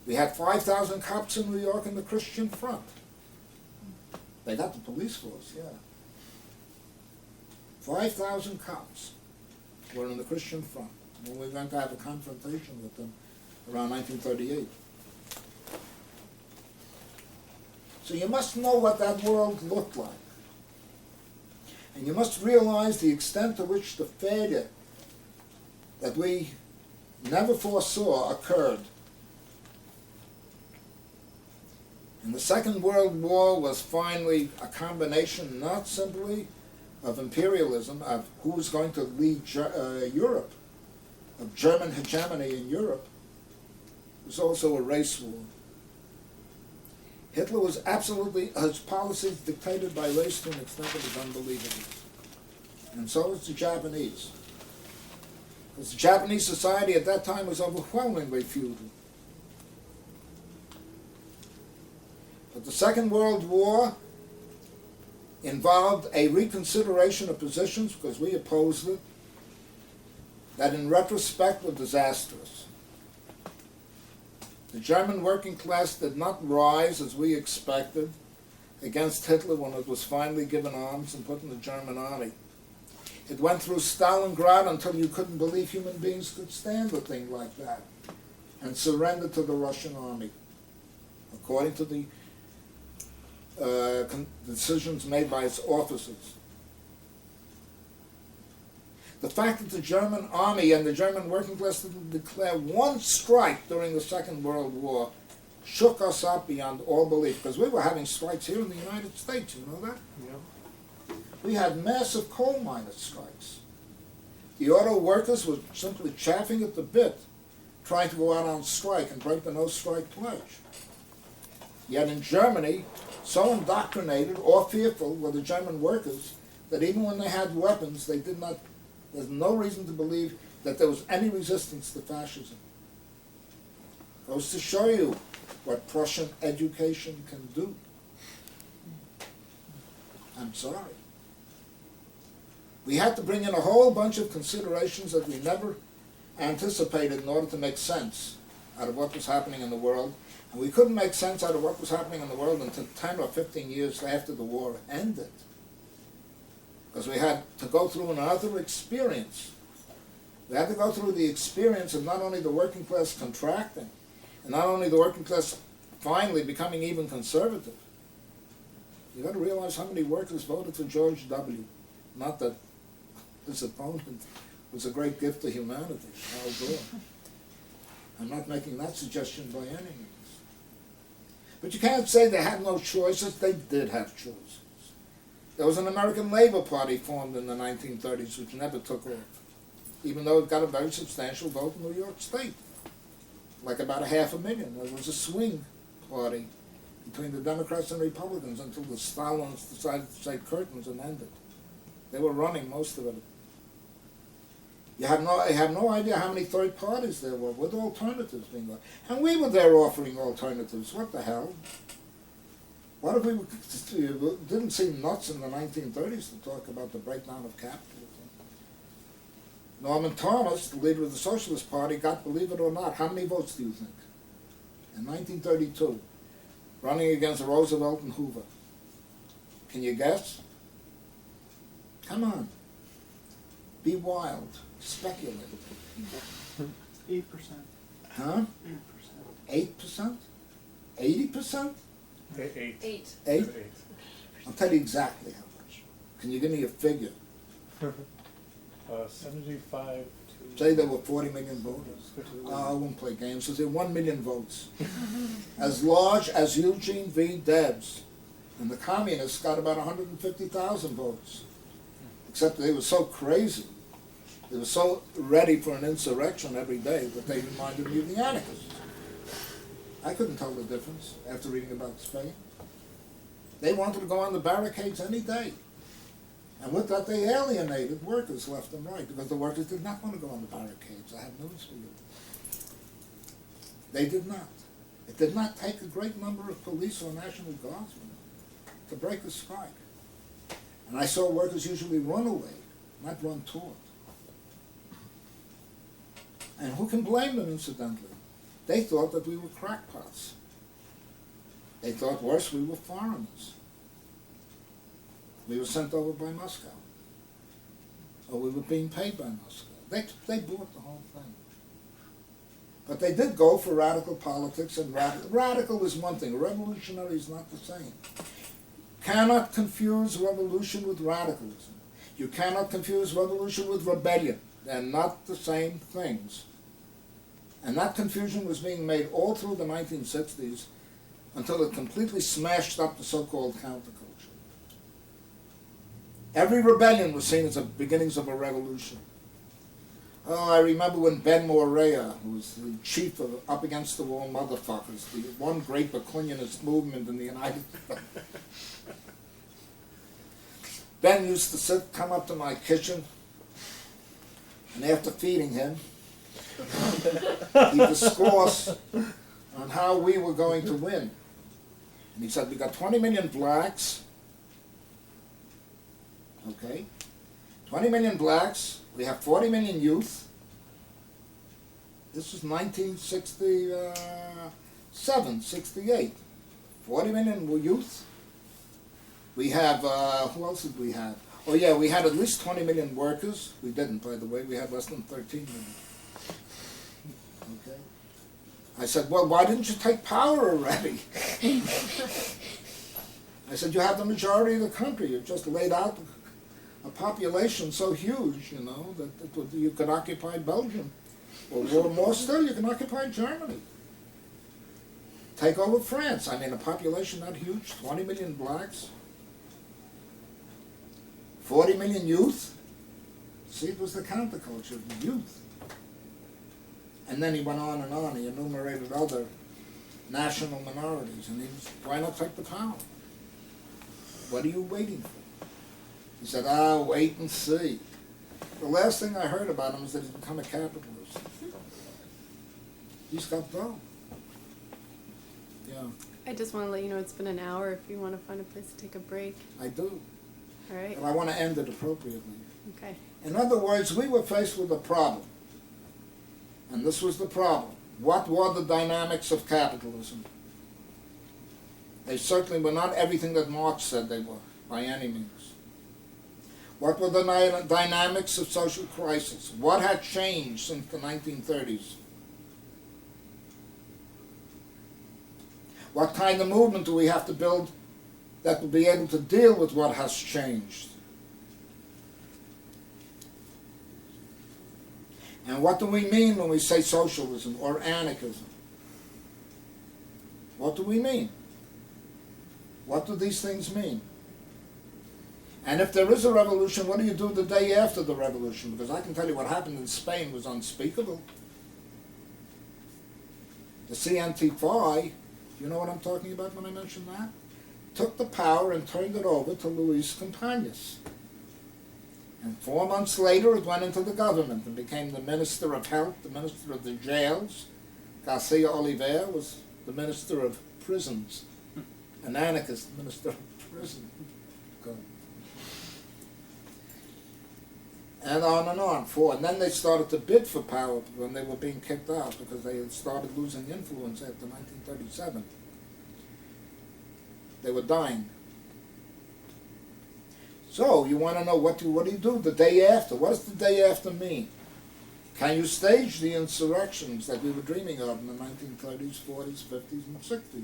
We had 5,000 cops in New York in the Christian Front. They got the police force, yeah. 5,000 cops were in the Christian Front when we went to have a confrontation with them around 1938. So you must know what that world looked like. And you must realize the extent to which the failure that we never foresaw occurred. And the Second World War was finally a combination not simply of imperialism, of who was going to lead Europe, of German hegemony in Europe. It was also a race war. Hitler was absolutely, his policies dictated by race to an extent that was unbelievable. And so was the Japanese. Because the Japanese society at that time was overwhelmingly feudal. But the Second World War involved a reconsideration of positions, because we opposed it, that in retrospect were disastrous. The German working class did not rise as we expected against Hitler when it was finally given arms and put in the German army. It went through Stalingrad until you couldn't believe human beings could stand a thing like that, and surrendered to the Russian army, according to the decisions made by its officers. The fact that the German army and the German working class didn't declare one strike during the Second World War shook us up beyond all belief, because we were having strikes here in the United States, you know that? Yeah. We had massive coal miners' strikes. The auto workers were simply chaffing at the bit, trying to go out on strike and break the no-strike pledge. Yet in Germany, so indoctrinated or fearful were the German workers that even when they had weapons, there's no reason to believe that there was any resistance to fascism. Goes to show you what Prussian education can do. I'm sorry. We had to bring in a whole bunch of considerations that we never anticipated in order to make sense out of what was happening in the world. And we couldn't make sense out of what was happening in the world until 10 or 15 years after the war ended. Because we had to go through another experience. We had to go through the experience of not only the working class contracting, and not only the working class finally becoming even conservative. You got to realize how many workers voted for George W. Not that his opponent was a great gift to humanity, Al Gore. I'm not making that suggestion by any means. But you can't say they had no choices. They did have choices. There was an American Labor Party formed in the 1930s which never took off, even though it got a very substantial vote in New York State, like about 500,000. There was a swing party between the Democrats and Republicans until the Stalins decided to say curtains and ended. They were running most of it. I have no idea how many third parties there were with alternatives being offered. And we were there offering alternatives. What the hell? What if we didn't seem nuts in the 1930s to talk about the breakdown of capitalism? Norman Thomas, the leader of the Socialist Party, got, believe it or not, how many votes do you think? In 1932, running against Roosevelt and Hoover. Can you guess? Come on. Be wild. Speculate. 8%. Huh? 8%. 8%? 80%? 8. 8. 8? I'll tell you exactly how much. Can you give me a figure? 75 to... Say there were 40 million voters. I won't play games. So there were 1 million votes. As large as Eugene V. Debs. And the communists got about 150,000 votes. Except they were so crazy. They were so ready for an insurrection every day that they reminded me of the anarchists. I couldn't tell the difference after reading about Spain. They wanted to go on the barricades any day. And with that, they alienated workers left and right, because the workers did not want to go on the barricades. I have news for you. They did not. It did not take a great number of police or National Guardsmen to break the strike. And I saw workers usually run away, not run toward. And who can blame them, incidentally? They thought that we were crackpots. They thought, worse, we were foreigners. We were sent over by Moscow. Or we were being paid by Moscow. They bought the whole thing. But they did go for radical politics, and radical is one thing. Revolutionary is not the same. Cannot confuse revolution with radicalism. You cannot confuse revolution with rebellion. They're not the same things. And that confusion was being made all through the 1960s until it completely smashed up the so-called counterculture. Every rebellion was seen as the beginnings of a revolution. Oh, I remember when Ben Morea, who was the chief of Up Against the Wall Motherfuckers, the one great Bakuninist movement in the United States. Ben used to come up to my kitchen, and after feeding him, he'd discourse on how we were going to win. And he said, we got 20 million blacks, okay? 20 million blacks, we have 40 million youth. This was 1967, 68. 40 million youth. We have, who else did we have? Oh yeah, we had at least 20 million workers. We didn't, by the way. We had less than 13 million. Okay. I said, well, why didn't you take power already? I said, you have the majority of the country. You've just laid out a population so huge, you know, that you could occupy Belgium. Or more still, you can occupy Germany. Take over France. I mean, a population that huge, 20 million blacks, 40 million youth. See, it was the counterculture, the youth. And then he went on and on. He enumerated other national minorities. And he was, why not take the power? What are you waiting for? He said, wait and see. The last thing I heard about him is that he's become a capitalist. He's got go. Yeah. I just want to let you know it's been an hour if you want to find a place to take a break. I do. All right? And I want to end it appropriately. Okay. In other words, we were faced with a problem. And this was the problem. What were the dynamics of capitalism? They certainly were not everything that Marx said they were, by any means. What were the dynamics of social crisis? What had changed since the 1930s? What kind of movement do we have to build that will be able to deal with what has changed? And what do we mean when we say socialism or anarchism? What do we mean? What do these things mean? And if there is a revolution, what do you do the day after the revolution? Because I can tell you what happened in Spain was unspeakable. The CNT-FI, you know what I'm talking about when I mention that? Took the power and turned it over to Luis Companys. And 4 months later, it went into the government and became the Minister of Health, the Minister of the Jails. Garcia Oliveira was the Minister of Prisons, an anarchist Minister of Prison. And on and on. And then they started to bid for power when they were being kicked out because they had started losing influence after 1937. They were dying. So you want to know what do you do the day after? What does the day after mean? Can you stage the insurrections that we were dreaming of in the 1930s, 40s, 50s, and 60s?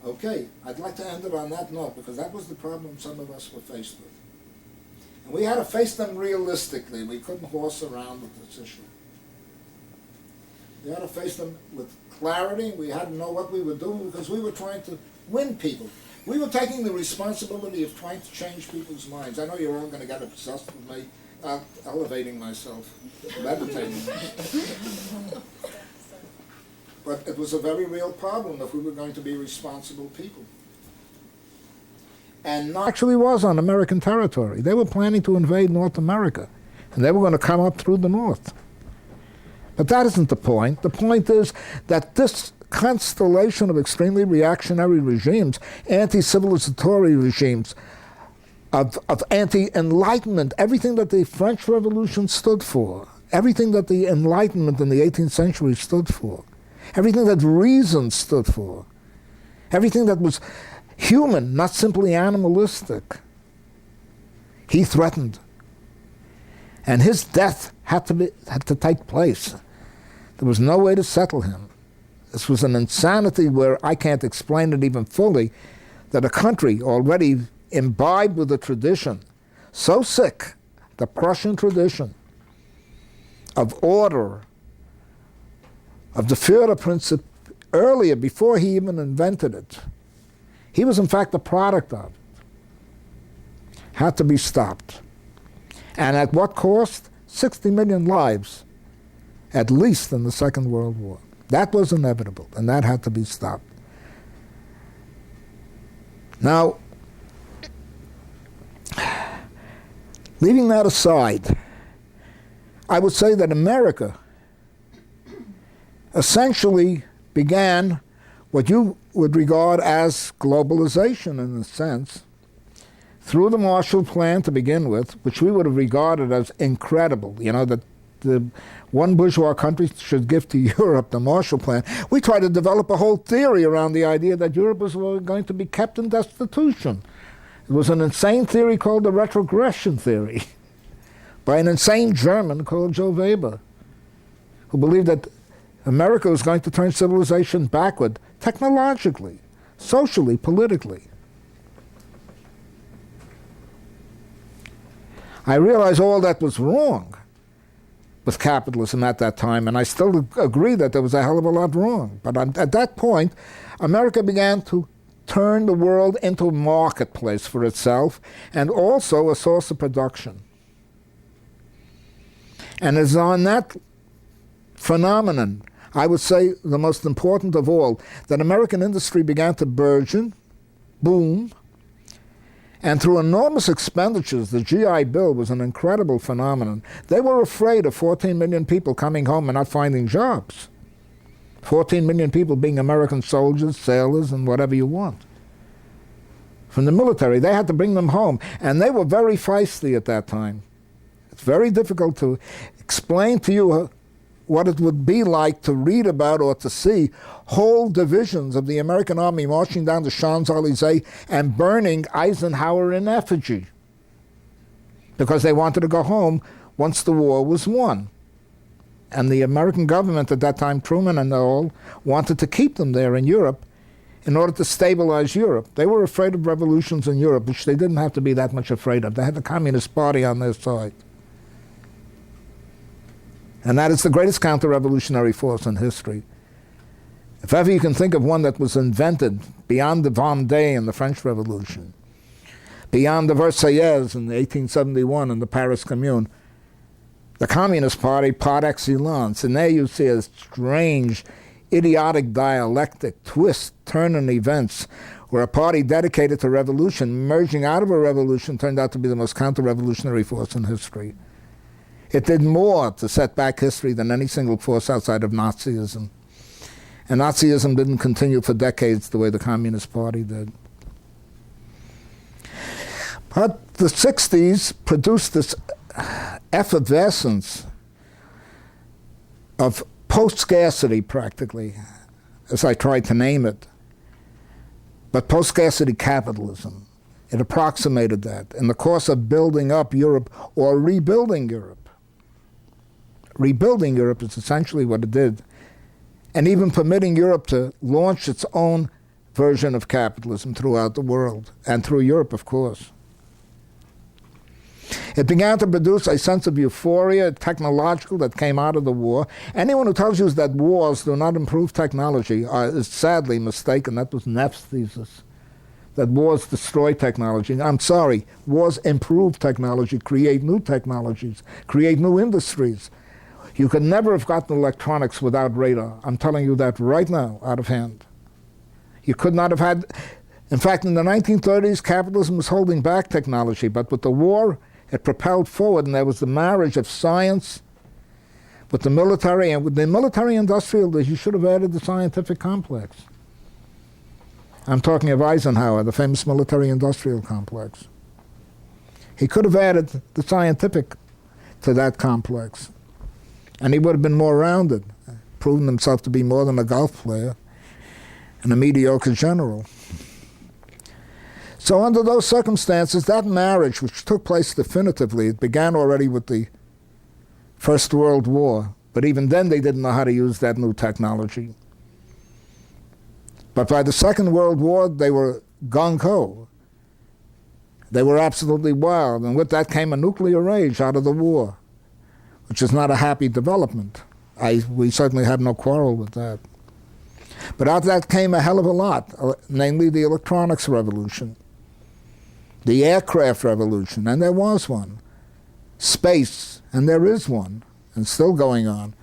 Okay, I'd like to end it on that note because that was the problem some of us were faced with. And we had to face them realistically. We couldn't horse around with this issue. We had to face them with clarity. We had to know what we were doing because we were trying to win people. We were taking the responsibility of trying to change people's minds. I know you're all going to get obsessed with me elevating myself, levitating. But it was a very real problem if we were going to be responsible people. And not actually was on American territory. They were planning to invade North America, and they were going to come up through the north. But that isn't the point. The point is that this constellation of extremely reactionary regimes, anti-civilizatory regimes, of anti-enlightenment, everything that the French Revolution stood for, everything that the Enlightenment in the 18th century stood for, everything that reason stood for, everything that was human, not simply animalistic, he threatened. And his death had to take place. There was no way to settle him. This was an insanity where I can't explain it even fully, that a country already imbibed with a tradition so sick, the Prussian tradition of order, of the Führerprinzip earlier, before he even invented it. He was in fact the product of it. Had to be stopped. And at what cost? 60 million lives, at least in the Second World War. That was inevitable, and that had to be stopped. Now, leaving that aside, I would say that America essentially began what you would regard as globalization in a sense, through the Marshall Plan to begin with, which we would have regarded as incredible, you know, that the one bourgeois country should give to Europe the Marshall Plan. We tried to develop a whole theory around the idea that Europe was going to be kept in destitution. It was an insane theory called the retrogression theory by an insane German called Joe Weber, who believed that America was going to turn civilization backward technologically, socially, politically. I realized all that was wrong with capitalism at that time, and I still agree that there was a hell of a lot wrong. But at that point, America began to turn the world into a marketplace for itself and also a source of production. And it's on that phenomenon, I would say the most important of all, that American industry began to burgeon, boom, and through enormous expenditures, the GI Bill was an incredible phenomenon. They were afraid of 14 million people coming home and not finding jobs. 14 million people being American soldiers, sailors, and whatever you want. From the military, they had to bring them home, and they were very feisty at that time. It's very difficult to explain to you what it would be like to read about or to see whole divisions of the American army marching down the Champs-Élysées and burning Eisenhower in effigy because they wanted to go home once the war was won. And the American government at that time, Truman and all, wanted to keep them there in Europe in order to stabilize Europe. They were afraid of revolutions in Europe, which they didn't have to be that much afraid of. They had the Communist Party on their side. And that is the greatest counter-revolutionary force in history. If ever you can think of one that was invented beyond the Vendée in the French Revolution, beyond the Versailles in 1871 and the Paris Commune, the Communist Party par excellence. And there you see a strange, idiotic dialectic twist, turn in events, where a party dedicated to revolution, emerging out of a revolution, turned out to be the most counter-revolutionary force in history. It did more to set back history than any single force outside of Nazism. And Nazism didn't continue for decades the way the Communist Party did. But the 60s produced this effervescence of post-scarcity, practically, as I tried to name it. But post-scarcity capitalism, it approximated that in the course of building up Europe or rebuilding Europe. Rebuilding Europe is essentially what it did, and even permitting Europe to launch its own version of capitalism throughout the world, and through Europe, of course. It began to produce a sense of euphoria, technological, that came out of the war. Anyone who tells you that wars do not improve technology is sadly mistaken. That was Neff's thesis, that wars destroy technology. I'm sorry, wars improve technology, create new technologies, create new industries. You could never have gotten electronics without radar. I'm telling you that right now, out of hand. You could not have had... In fact, in the 1930s, capitalism was holding back technology, but with the war, it propelled forward, and there was the marriage of science with the military, and with the military-industrial, you should have added the scientific complex. I'm talking of Eisenhower, the famous military-industrial complex. He could have added the scientific to that complex, and he would have been more rounded, proven himself to be more than a golf player and a mediocre general. So under those circumstances, that marriage, which took place definitively, it began already with the First World War, but even then they didn't know how to use that new technology. But by the Second World War, they were gung-ho. They were absolutely wild, and with that came a nuclear rage out of the war, which is not a happy development. We certainly have no quarrel with that. But out of that came a hell of a lot, namely the electronics revolution, the aircraft revolution, and there was one, space, and there is one, and still going on,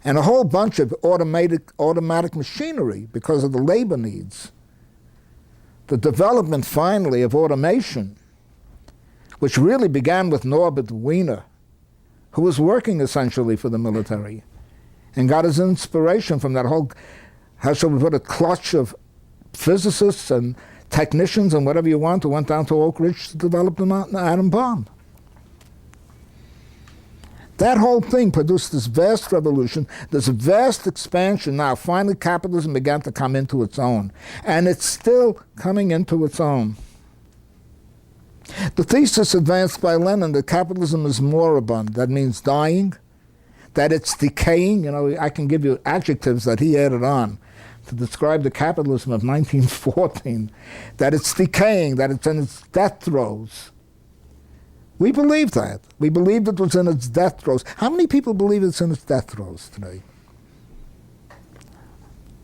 and a whole bunch of automatic machinery because of the labor needs. The development, finally, of automation, which really began with Norbert Wiener, who was working essentially for the military, and got his inspiration from that whole, how shall we put it, clutch of physicists and technicians and whatever you want who went down to Oak Ridge to develop an atom bomb. That whole thing produced this vast revolution, this vast expansion. Now, finally, capitalism began to come into its own, and it's still coming into its own. The thesis advanced by Lenin that capitalism is moribund, that means dying, that it's decaying. You know, I can give you adjectives that he added on to describe the capitalism of 1914, that it's decaying, that it's in its death throes, We believe that. We believed it was in its death throes. How many people believe it's in its death throes today?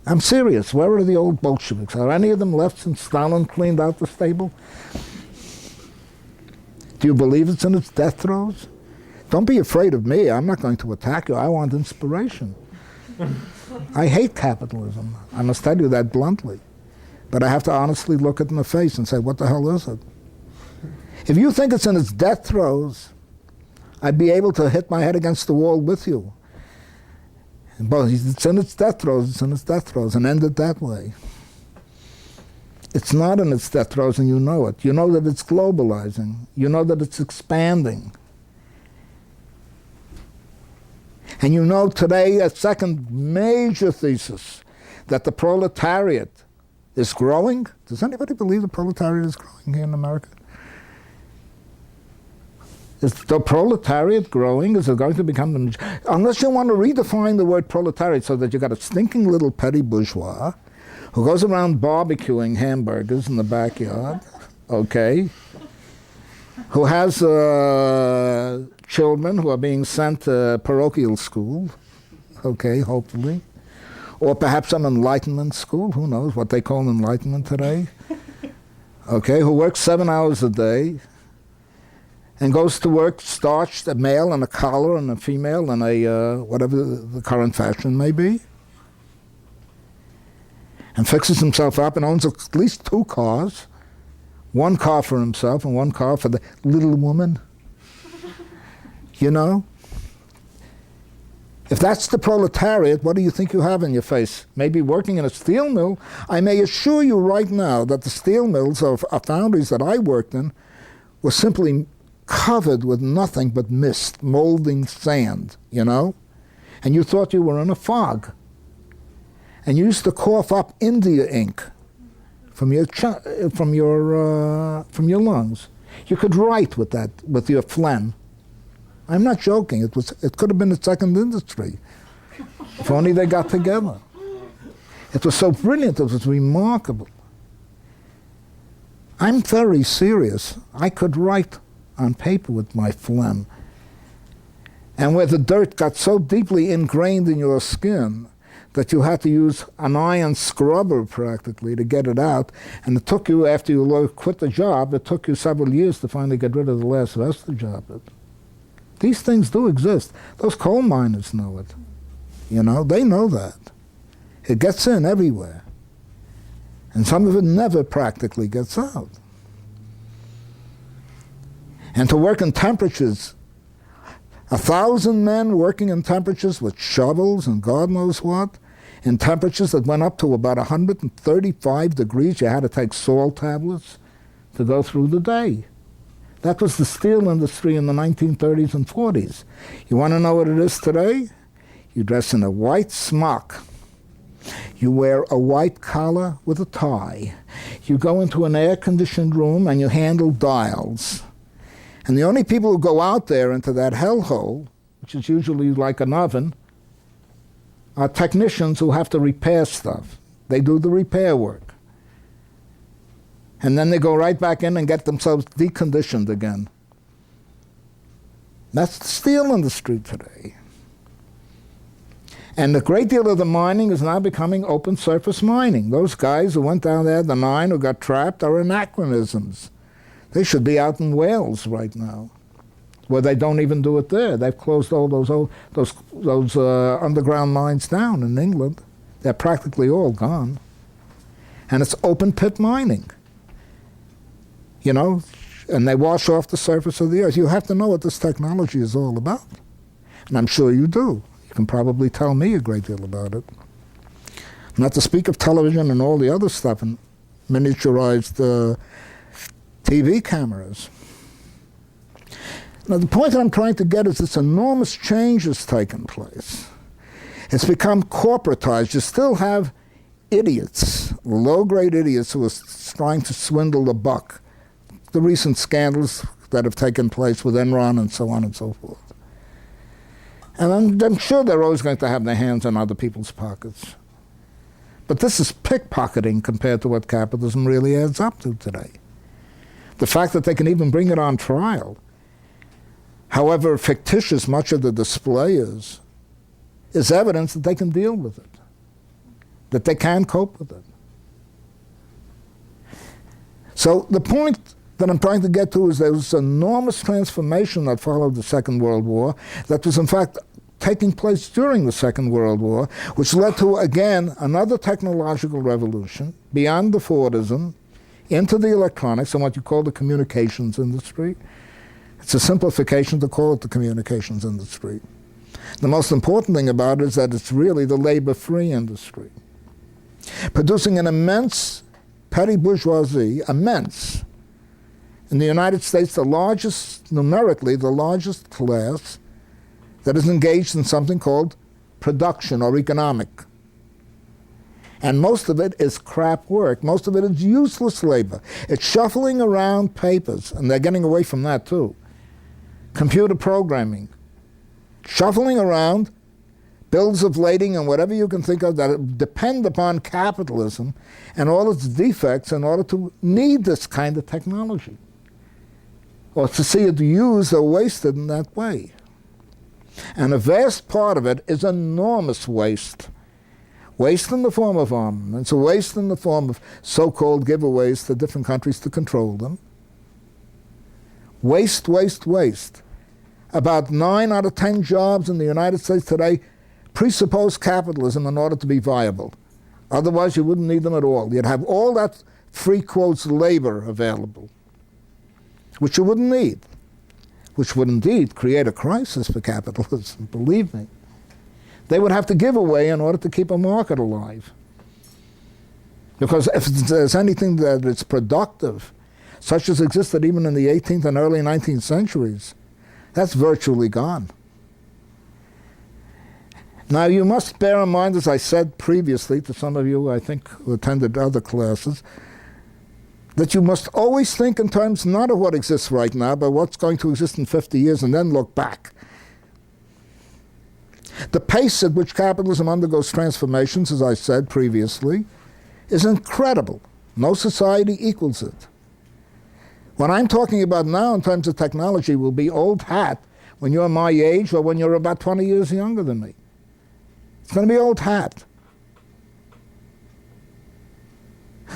I'm serious. Where are the old Bolsheviks? Are any of them left since Stalin cleaned out the stable? Do you believe it's in its death throes? Don't be afraid of me. I'm not going to attack you. I want inspiration. I hate capitalism. I must tell you that bluntly. But I have to honestly look it in the face and say, what the hell is it? If you think it's in its death throes, I'd be able to hit my head against the wall with you. But it's in its death throes, it's in its death throes, and end it that way. It's not in its death throes, and you know it. You know that it's globalizing. You know that it's expanding. And you know today a second major thesis, that the proletariat is growing. Does anybody believe the proletariat is growing here in America? Is the proletariat growing? Is it going to become the... Unless you want to redefine the word proletariat so that you've got a stinking little petty bourgeois who goes around barbecuing hamburgers in the backyard, okay, who has children who are being sent to parochial school, okay, hopefully, or perhaps an enlightenment school, who knows what they call enlightenment today, okay, who works 7 hours a day, and goes to work starched, a male and a collar and a female and a whatever the current fashion may be, and fixes himself up and owns at least 2 cars, 1 car for himself and 1 car for the little woman. You know? If that's the proletariat, what do you think you have in your face? Maybe working in a steel mill? I may assure you right now that the steel mills of foundries that I worked in were simply covered with nothing but mist, molding sand, you know? And you thought you were in a fog. And you used to cough up India ink from your lungs. You could write with that, with your phlegm. I'm not joking. It could have been a second industry, if only they got together. It was so brilliant. It was remarkable. I'm very serious. I could write on paper with my phlegm. And where the dirt got so deeply ingrained in your skin that you had to use an iron scrubber practically to get it out, and it took you, after you quit the job, it took you several years to finally get rid of the last vestige of it. These things do exist. Those coal miners know it. You know, they know that. It gets in everywhere. And some of it never practically gets out. And to work in temperatures, 1,000 men working in temperatures with shovels and God knows what, in temperatures that went up to about 135 degrees. You had to take salt tablets to go through the day. That was the steel industry in the 1930s and 40s. You want to know what it is today? You dress in a white smock. You wear a white collar with a tie. You go into an air-conditioned room and you handle dials. And the only people who go out there into that hellhole, which is usually like an oven, are technicians who have to repair stuff. They do the repair work. And then they go right back in and get themselves deconditioned again. That's the steel industry today. And a great deal of the mining is now becoming open surface mining. Those guys who went down there, the 9 who got trapped, are anachronisms. They should be out in Wales right now, where they don't even do it there. They've closed all those underground mines down in England. They're practically all gone. And it's open pit mining. You know, and they wash off the surface of the earth. You have to know what this technology is all about. And I'm sure you do. You can probably tell me a great deal about it. Not to speak of television and all the other stuff and miniaturized TV cameras. Now, the point that I'm trying to get is this enormous change has taken place. It's become corporatized. You still have idiots, low-grade idiots who are trying to swindle the buck. The recent scandals that have taken place with Enron and so on and so forth. And I'm sure they're always going to have their hands in other people's pockets. But this is pickpocketing compared to what capitalism really adds up to today. The fact that they can even bring it on trial however fictitious much of the display is evidence that they can deal with it, that they can cope with it. So the point that I'm trying to get to is there was an enormous transformation that followed the Second World War that was in fact taking place during the Second World War, which led to, again, another technological revolution beyond the Fordism into the electronics and what you call the communications industry. It's a simplification to call it the communications industry. The most important thing about it is that it's really the labor-free industry, producing an immense petty bourgeoisie, immense. In the United States, numerically, the largest class that is engaged in something called production or economic. And most of it is crap work. Most of it is useless labor. It's shuffling around papers, and they're getting away from that too. Computer programming. Shuffling around bills of lading and whatever you can think of that depend upon capitalism and all its defects in order to need this kind of technology, or to see it used or wasted in that way. And a vast part of it is enormous waste. Waste in the form of armaments, waste in the form of so-called giveaways to different countries to control them. Waste, waste, waste. About 9 out of 10 jobs in the United States today presuppose capitalism in order to be viable. Otherwise, you wouldn't need them at all. You'd have all that free quotes labor available, which you wouldn't need, which would indeed create a crisis for capitalism, believe me. They would have to give away in order to keep a market alive. Because if there's anything that is productive, such as existed even in the 18th and early 19th centuries, that's virtually gone. Now, you must bear in mind, as I said previously to some of you, I think, who attended other classes, that you must always think in terms not of what exists right now, but what's going to exist in 50 years, and then look back. The pace at which capitalism undergoes transformations, as I said previously, is incredible. No society equals it. What I'm talking about now in terms of technology will be old hat when you're my age or when you're about 20 years younger than me. It's going to be old hat.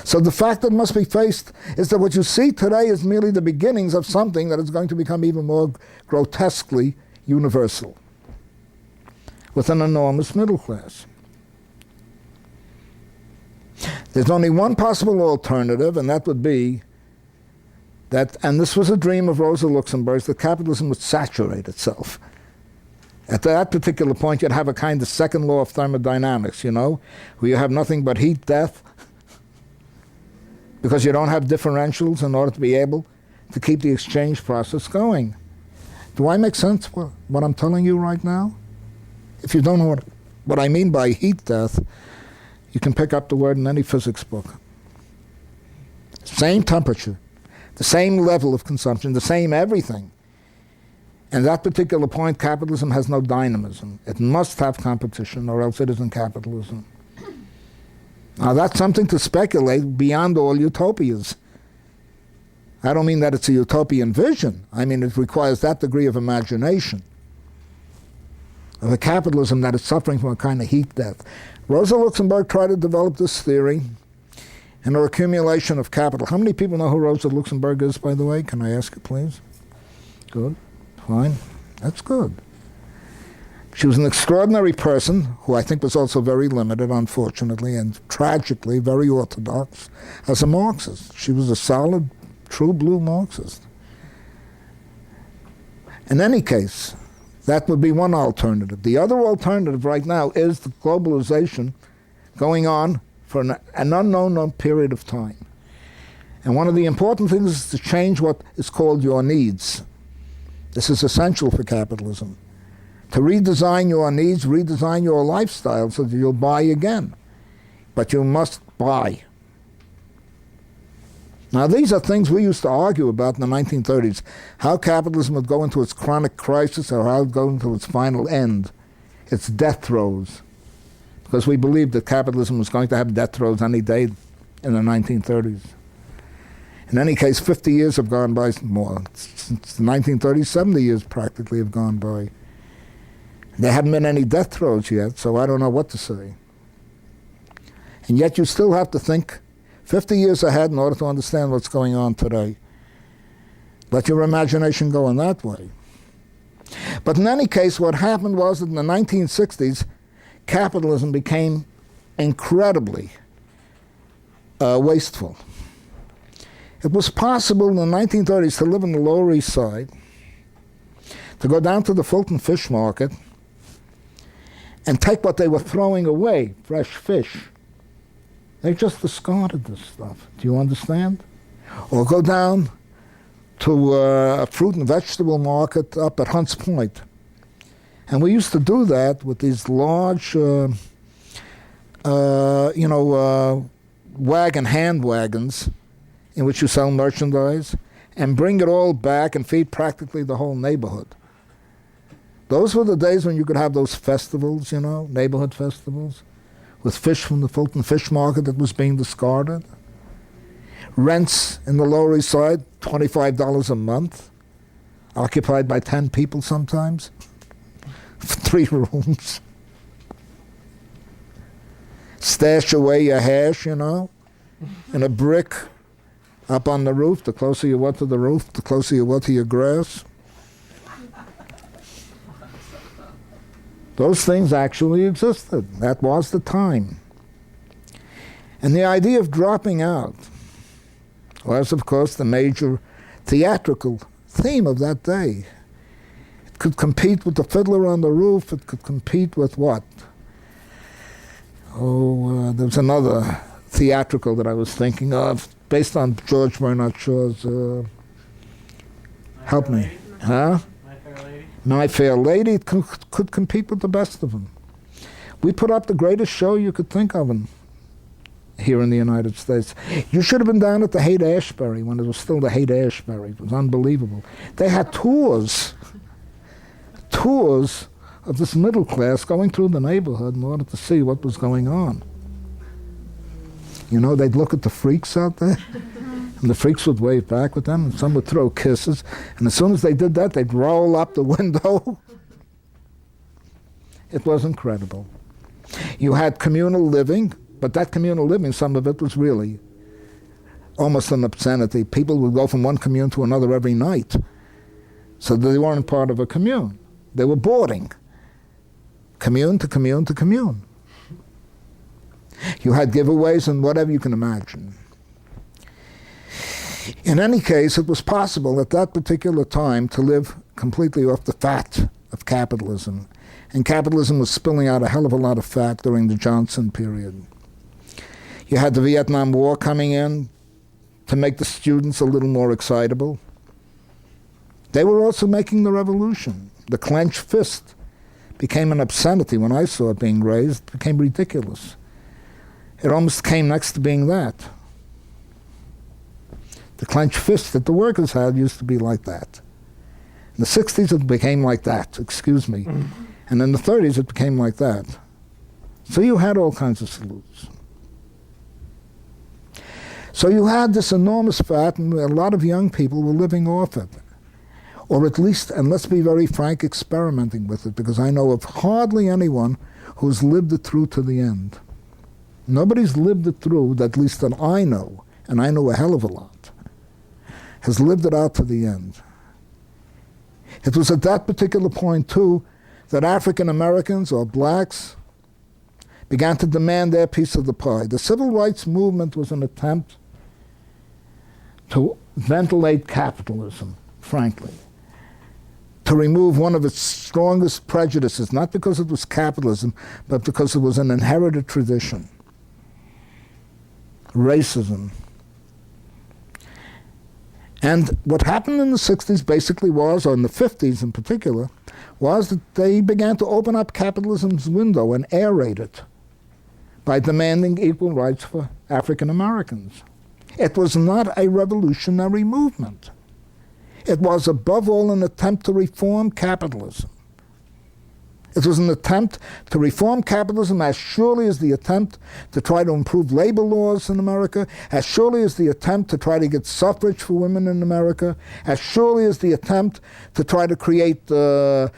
So the fact that must be faced is that what you see today is merely the beginnings of something that is going to become even more grotesquely universal, with an enormous middle class. There's only one possible alternative, and that would be that, and this was a dream of Rosa Luxemburg's, that capitalism would saturate itself. At that particular point, you'd have a kind of second law of thermodynamics, you know, where you have nothing but heat death, because you don't have differentials in order to be able to keep the exchange process going. Do I make sense what I'm telling you right now? If you don't know what I mean by heat death, you can pick up the word in any physics book. Same temperature, the same level of consumption, the same everything. And at that particular point, capitalism has no dynamism. It must have competition, or else it isn't capitalism. Now, that's something to speculate beyond all utopias. I don't mean that it's a utopian vision. I mean it requires that degree of imagination, of a capitalism that is suffering from a kind of heat death. Rosa Luxemburg tried to develop this theory in her accumulation of capital. How many people know who Rosa Luxemburg is, by the way? Can I ask you, please? Good. Fine. That's good. She was an extraordinary person who I think was also very limited, unfortunately, and tragically very orthodox as a Marxist. She was a solid, true blue Marxist. In any case, that would be one alternative. The other alternative right now is the globalization going on for an unknown period of time. And one of the important things is to change what is called your needs. This is essential for capitalism. To redesign your needs, redesign your lifestyle so that you'll buy again. But you must buy. Now, these are things we used to argue about in the 1930s, how capitalism would go into its chronic crisis or how it would go into its final end, its death throes. Because we believed that capitalism was going to have death throes any day in the 1930s. In any case, 50 years have gone by more. Since the 1930s, 70 years practically have gone by. There haven't been any death throes yet, so I don't know what to say. And yet you still have to think 50 years ahead in order to understand what's going on today. Let your imagination go in that way. But in any case, what happened was that in the 1960s, capitalism became incredibly wasteful. It was possible in the 1930s to live in the Lower East Side, to go down to the Fulton Fish Market and take what they were throwing away, fresh fish. They just discarded this stuff. Do you understand? Or go down to a fruit and vegetable market up at Hunts Point. And we used to do that with these large, hand wagons in which you sell merchandise, and bring it all back and feed practically the whole neighborhood. Those were the days when you could have those festivals, neighborhood festivals, with fish from the Fulton Fish Market that was being discarded. Rents in the Lower East Side, $25 a month, occupied by 10 people sometimes, 3 rooms. Stash away your hash, in a brick up on the roof. The closer you were to the roof, the closer you were to your grass. Those things actually existed. That was the time. And the idea of dropping out was, of course, the major theatrical theme of that day. It could compete with the Fiddler on the Roof. It could compete with what? There was another theatrical that I was thinking of, based on George Bernard Shaw's, help me. Huh? My Fair Lady? My Fair Lady. It could compete with the best of them. We put up the greatest show you could think of here in the United States. You should have been down at the Haight-Ashbury when it was still the Haight-Ashbury. It was unbelievable. They had tours of this middle class going through the neighborhood in order to see what was going on. They'd look at the freaks out there, and the freaks would wave back with them, and some would throw kisses, and as soon as they did that, they'd roll up the window. It was incredible. You had communal living, but that communal living, some of it was really almost an obscenity. People would go from one commune to another every night, so they weren't part of a commune. They were boarding, commune to commune to commune. You had giveaways and whatever you can imagine. In any case, it was possible at that particular time to live completely off the fat of capitalism. And capitalism was spilling out a hell of a lot of fat during the Johnson period. You had the Vietnam War coming in to make the students a little more excitable. They were also making the revolution. The clenched fist became an obscenity when I saw it being raised. It became ridiculous. It almost came next to being that. The clenched fist that the workers had used to be like that. In the 60s it became like that, excuse me. And in the 30s it became like that. So you had all kinds of salutes. So you had this enormous fat, and a lot of young people were living off it. Or at least, and let's be very frank, experimenting with it, because I know of hardly anyone who's lived it through to the end. Nobody's lived it through, at least that I know, and I know a hell of a lot, has lived it out to the end. It was at that particular point, too, that African Americans or blacks began to demand their piece of the pie. The civil rights movement was an attempt to ventilate capitalism, frankly, to remove one of its strongest prejudices, not because it was capitalism, but because it was an inherited tradition. Racism. And what happened in the 60s basically was, or in the 50s in particular, was that they began to open up capitalism's window and aerate it by demanding equal rights for African Americans. It was not a revolutionary movement. It was above all an attempt to reform capitalism. It was an attempt to reform capitalism as surely as the attempt to try to improve labor laws in America, as surely as the attempt to try to get suffrage for women in America, as surely as the attempt to try to create the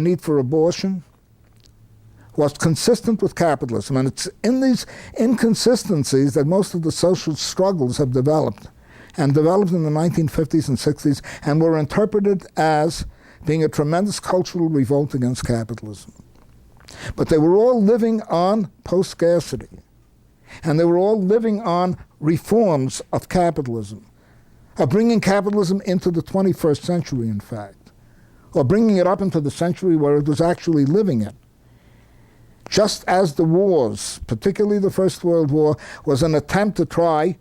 need for abortion, was consistent with capitalism. And it's in these inconsistencies that most of the social struggles have developed, and developed in the 1950s and 60s, and were interpreted as being a tremendous cultural revolt against capitalism. But they were all living on post-scarcity, and they were all living on reforms of capitalism, of bringing capitalism into the 21st century, in fact, or bringing it up into the century where it was actually living in. Just as the wars, particularly the First World War, was an attempt to try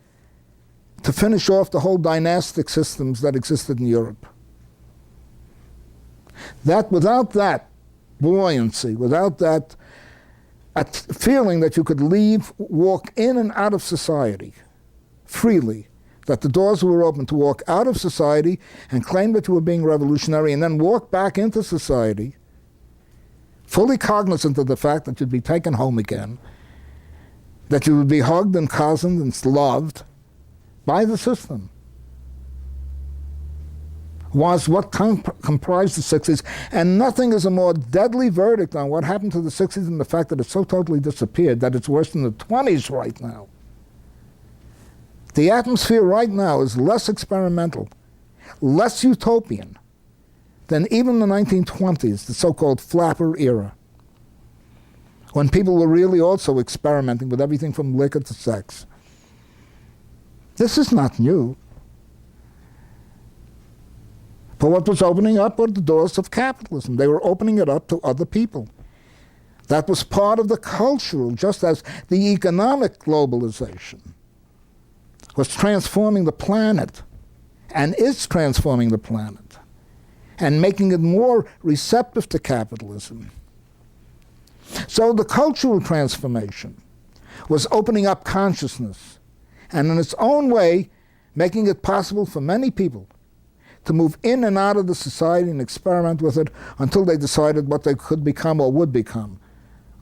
to finish off the whole dynastic systems that existed in Europe. That without that buoyancy, without that feeling that you could leave, walk in and out of society freely, that the doors were open to walk out of society and claim that you were being revolutionary, and then walk back into society, fully cognizant of the fact that you'd be taken home again, that you would be hugged and cozened and loved by the system, was what comprised the 60s. And nothing is a more deadly verdict on what happened to the 60s than the fact that it so totally disappeared that it's worse than the 20s right now. The atmosphere right now is less experimental, less utopian than even the 1920s, the so-called flapper era, when people were really also experimenting with everything from liquor to sex. This is not new. But what was opening up were the doors of capitalism. They were opening it up to other people. That was part of the cultural, just as the economic globalization was transforming the planet, and is transforming the planet, and making it more receptive to capitalism. So the cultural transformation was opening up consciousness, and in its own way, making it possible for many people to move in and out of the society and experiment with it until they decided what they could become or would become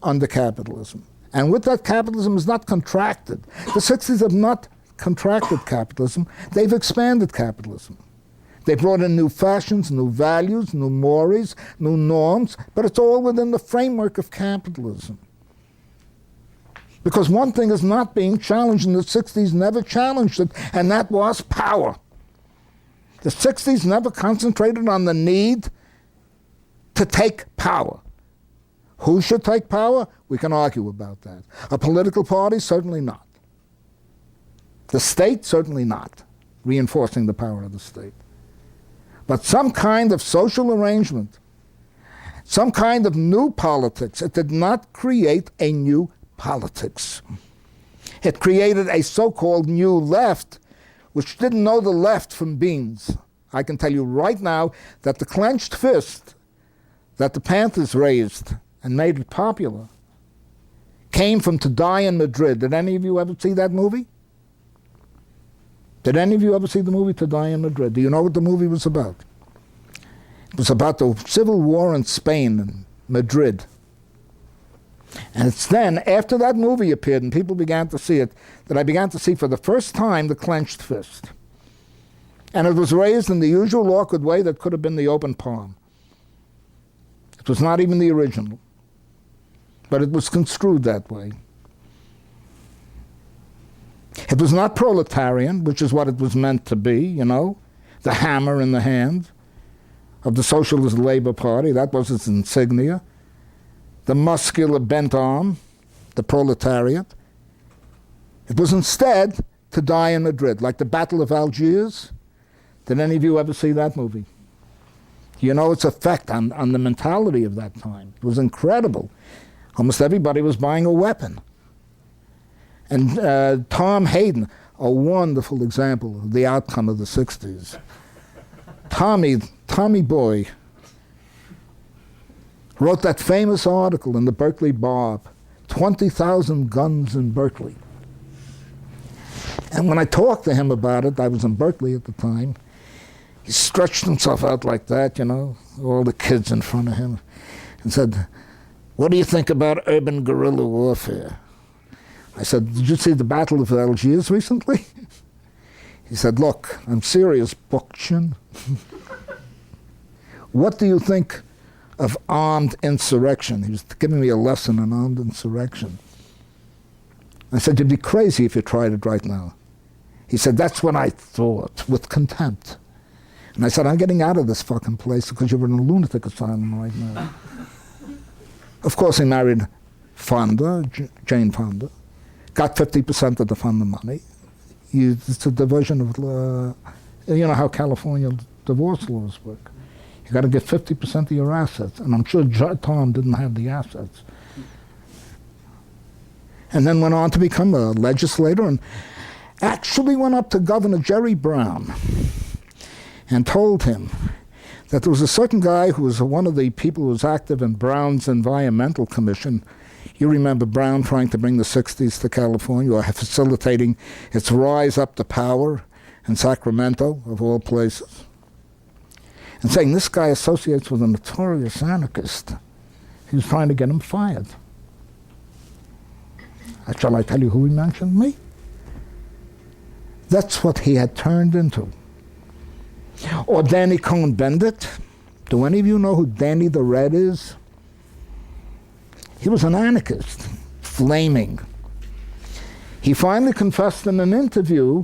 under capitalism. And with that, capitalism is not contracted. The 60s have not contracted capitalism. They've expanded capitalism. They brought in new fashions, new values, new mores, new norms, but it's all within the framework of capitalism. Because one thing is not being challenged, and the 60s never challenged it, and that was power. The 60s never concentrated on the need to take power. Who should take power? We can argue about that. A political party? Certainly not. The state? Certainly not, reinforcing the power of the state. But some kind of social arrangement, some kind of new politics. It did not create a new politics. It created a so-called new left, which didn't know the left from beans. I can tell you right now that the clenched fist that the Panthers raised and made it popular came from To Die in Madrid. Did any of you ever see that movie? Did any of you ever see the movie To Die in Madrid? Do you know what the movie was about? It was about the civil war in Spain and Madrid. And it's then, after that movie appeared and people began to see it, that I began to see for the first time the clenched fist. And it was raised in the usual awkward way that could have been the open palm. It was not even the original, but it was construed that way. It was not proletarian, which is what it was meant to be, you know, the hammer in the hand of the Socialist Labor Party. That was its insignia. The muscular bent arm, the proletariat. It was instead To Die in Madrid, like the Battle of Algiers. Did any of you ever see that movie? You know its effect on the mentality of that time. It was incredible. Almost everybody was buying a weapon. And Tom Hayden, a wonderful example of the outcome of the 60s. Tommy Boy wrote that famous article in the Berkeley Barb, 20,000 Guns in Berkeley. And when I talked to him about it, I was in Berkeley at the time, He stretched himself out like that, all the kids in front of him, and said, "What do you think about urban guerrilla warfare?" I said, "Did you see the Battle of Algiers recently?" He said, "Look, I'm serious, Bookchin. What do you think of armed insurrection?" He was giving me a lesson on armed insurrection. I said, "You'd be crazy if you tried it right now." He said, "That's what I thought," with contempt. And I said, "I'm getting out of this fucking place because you're in a lunatic asylum right now." Of course, he married Fonda, Jane Fonda, got 50% of the Fonda money. It's a division of, you know how California divorce laws work. You got to get 50% of your assets, and I'm sure Tom didn't have the assets. And then went on to become a legislator, and actually went up to Governor Jerry Brown and told him that there was a certain guy who was one of the people who was active in Brown's Environmental Commission. You remember Brown trying to bring the 60s to California, or facilitating its rise up to power in Sacramento, of all places, and saying this guy associates with a notorious anarchist. He was trying to get him fired. Shall I tell you who he mentioned? Me. That's what he had turned into. Or Danny Cohn-Bendit. Do any of you know who Danny the Red is? He was an anarchist, flaming. He finally confessed in an interview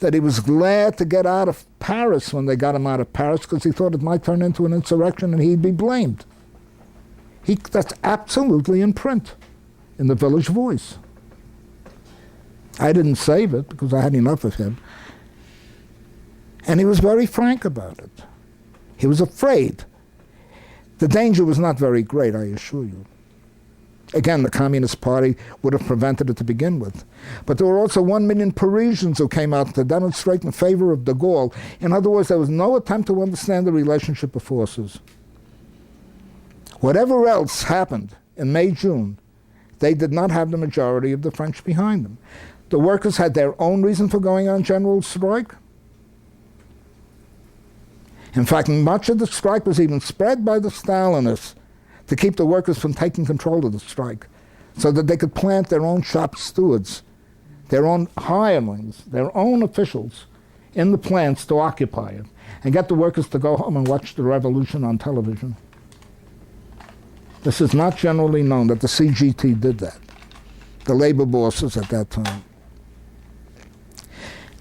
that he was glad to get out of Paris when they got him out of Paris, because he thought it might turn into an insurrection and he'd be blamed. That's absolutely in print in the Village Voice. I didn't save it because I had enough of him. And he was very frank about it. He was afraid. The danger was not very great, I assure you. Again, the Communist Party would have prevented it to begin with. But there were also 1 million Parisians who came out to demonstrate in favor of de Gaulle. In other words, there was no attempt to understand the relationship of forces. Whatever else happened in May, June, they did not have the majority of the French behind them. The workers had their own reason for going on general strike. In fact, much of the strike was even spread by the Stalinists to keep the workers from taking control of the strike, so that they could plant their own shop stewards, their own hirelings, their own officials in the plants to occupy it, and get the workers to go home and watch the revolution on television. This is not generally known that the CGT did that, the labor bosses at that time.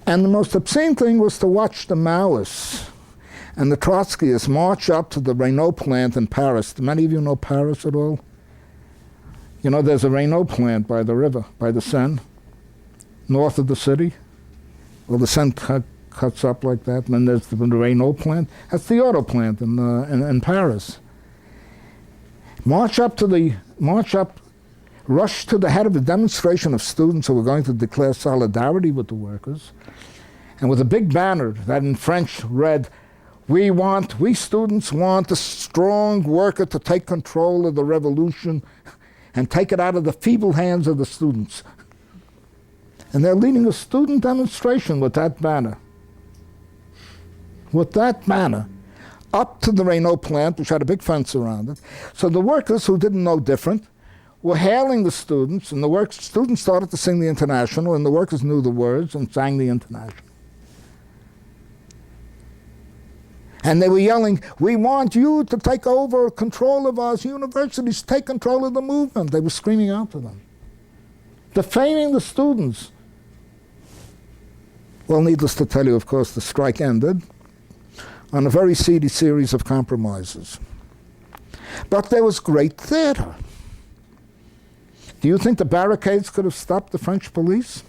And the most obscene thing was to watch the Maoists and the Trotskyists march up to the Renault plant in Paris. Do many of you know Paris at all? You know, there's a Renault plant by the river, by the Seine, north of the city. Well, the Seine cuts up like that, and then there's the Renault plant. That's the auto plant in Paris. Rush to the head of a demonstration of students who were going to declare solidarity with the workers, and with a big banner that in French read, we students want a strong worker to take control of the revolution and take it out of the feeble hands of the students." And they're leading a student demonstration with that banner. With that banner, up to the Renault plant, which had a big fence around it. So the workers, who didn't know different, were hailing the students, and the students started to sing the International, and the workers knew the words and sang the International. And they were yelling, "We want you to take over control of our universities, take control of the movement." They were screaming out to them, defaming the students. Well, needless to tell you, of course, the strike ended on a very seedy series of compromises. But there was great theater. Do you think the barricades could have stopped the French police?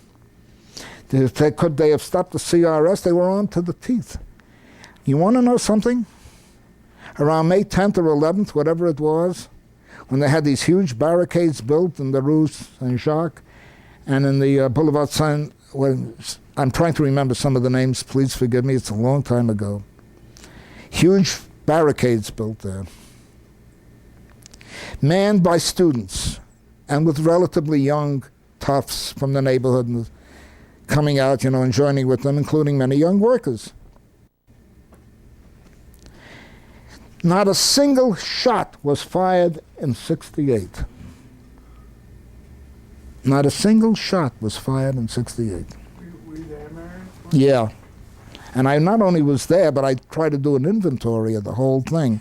Could they have stopped the CRS? They were armed to the teeth. You want to know something? Around May 10th or 11th, whatever it was, when they had these huge barricades built in the Rue Saint-Jacques and in the Boulevard Saint... I'm trying to remember some of the names, please forgive me, it's a long time ago. Huge barricades built there. Manned by students, and with relatively young toughs from the neighborhood coming out, and joining with them, including many young workers. Not a single shot was fired in 68. Not a single shot was fired in 68. Were you there, Mary? Yeah. And I not only was there, but I tried to do an inventory of the whole thing.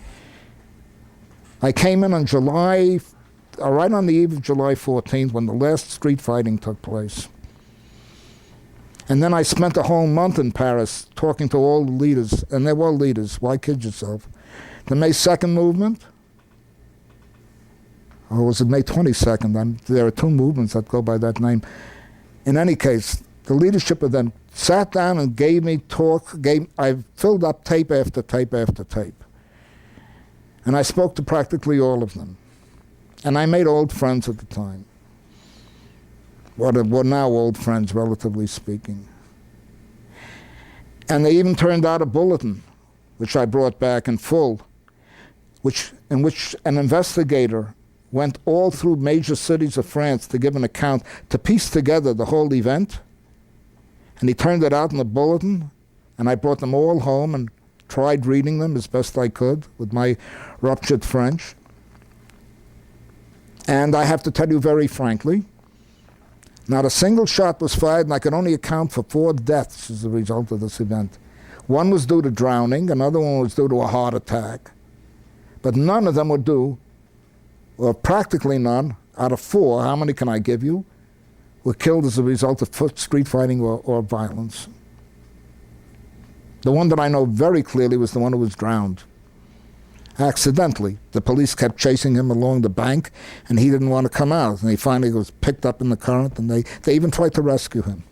I came in on right on the eve of July 14th when the last street fighting took place. And then I spent a whole month in Paris talking to all the leaders, and they were leaders, why kid yourself? The May 2nd movement, or was it May 22nd? There are two movements that go by that name. In any case, the leadership of them sat down and gave me talk. I filled up tape after tape after tape. And I spoke to practically all of them. And I made old friends at the time. What were now old friends, relatively speaking. And they even turned out a bulletin, which I brought back in full, in which an investigator went all through major cities of France to give an account, to piece together the whole event. And he turned it out in the bulletin, and I brought them all home and tried reading them as best I could with my ruptured French. And I have to tell you very frankly, not a single shot was fired, and I could only account for 4 deaths as a result of this event. One was due to drowning, another one was due to a heart attack. But none of them were due, or practically none, out of 4, how many can I give you, were killed as a result of street fighting or violence. The one that I know very clearly was the one who was drowned. Accidentally. The police kept chasing him along the bank, and he didn't want to come out. And he finally was picked up in the current, and they even tried to rescue him.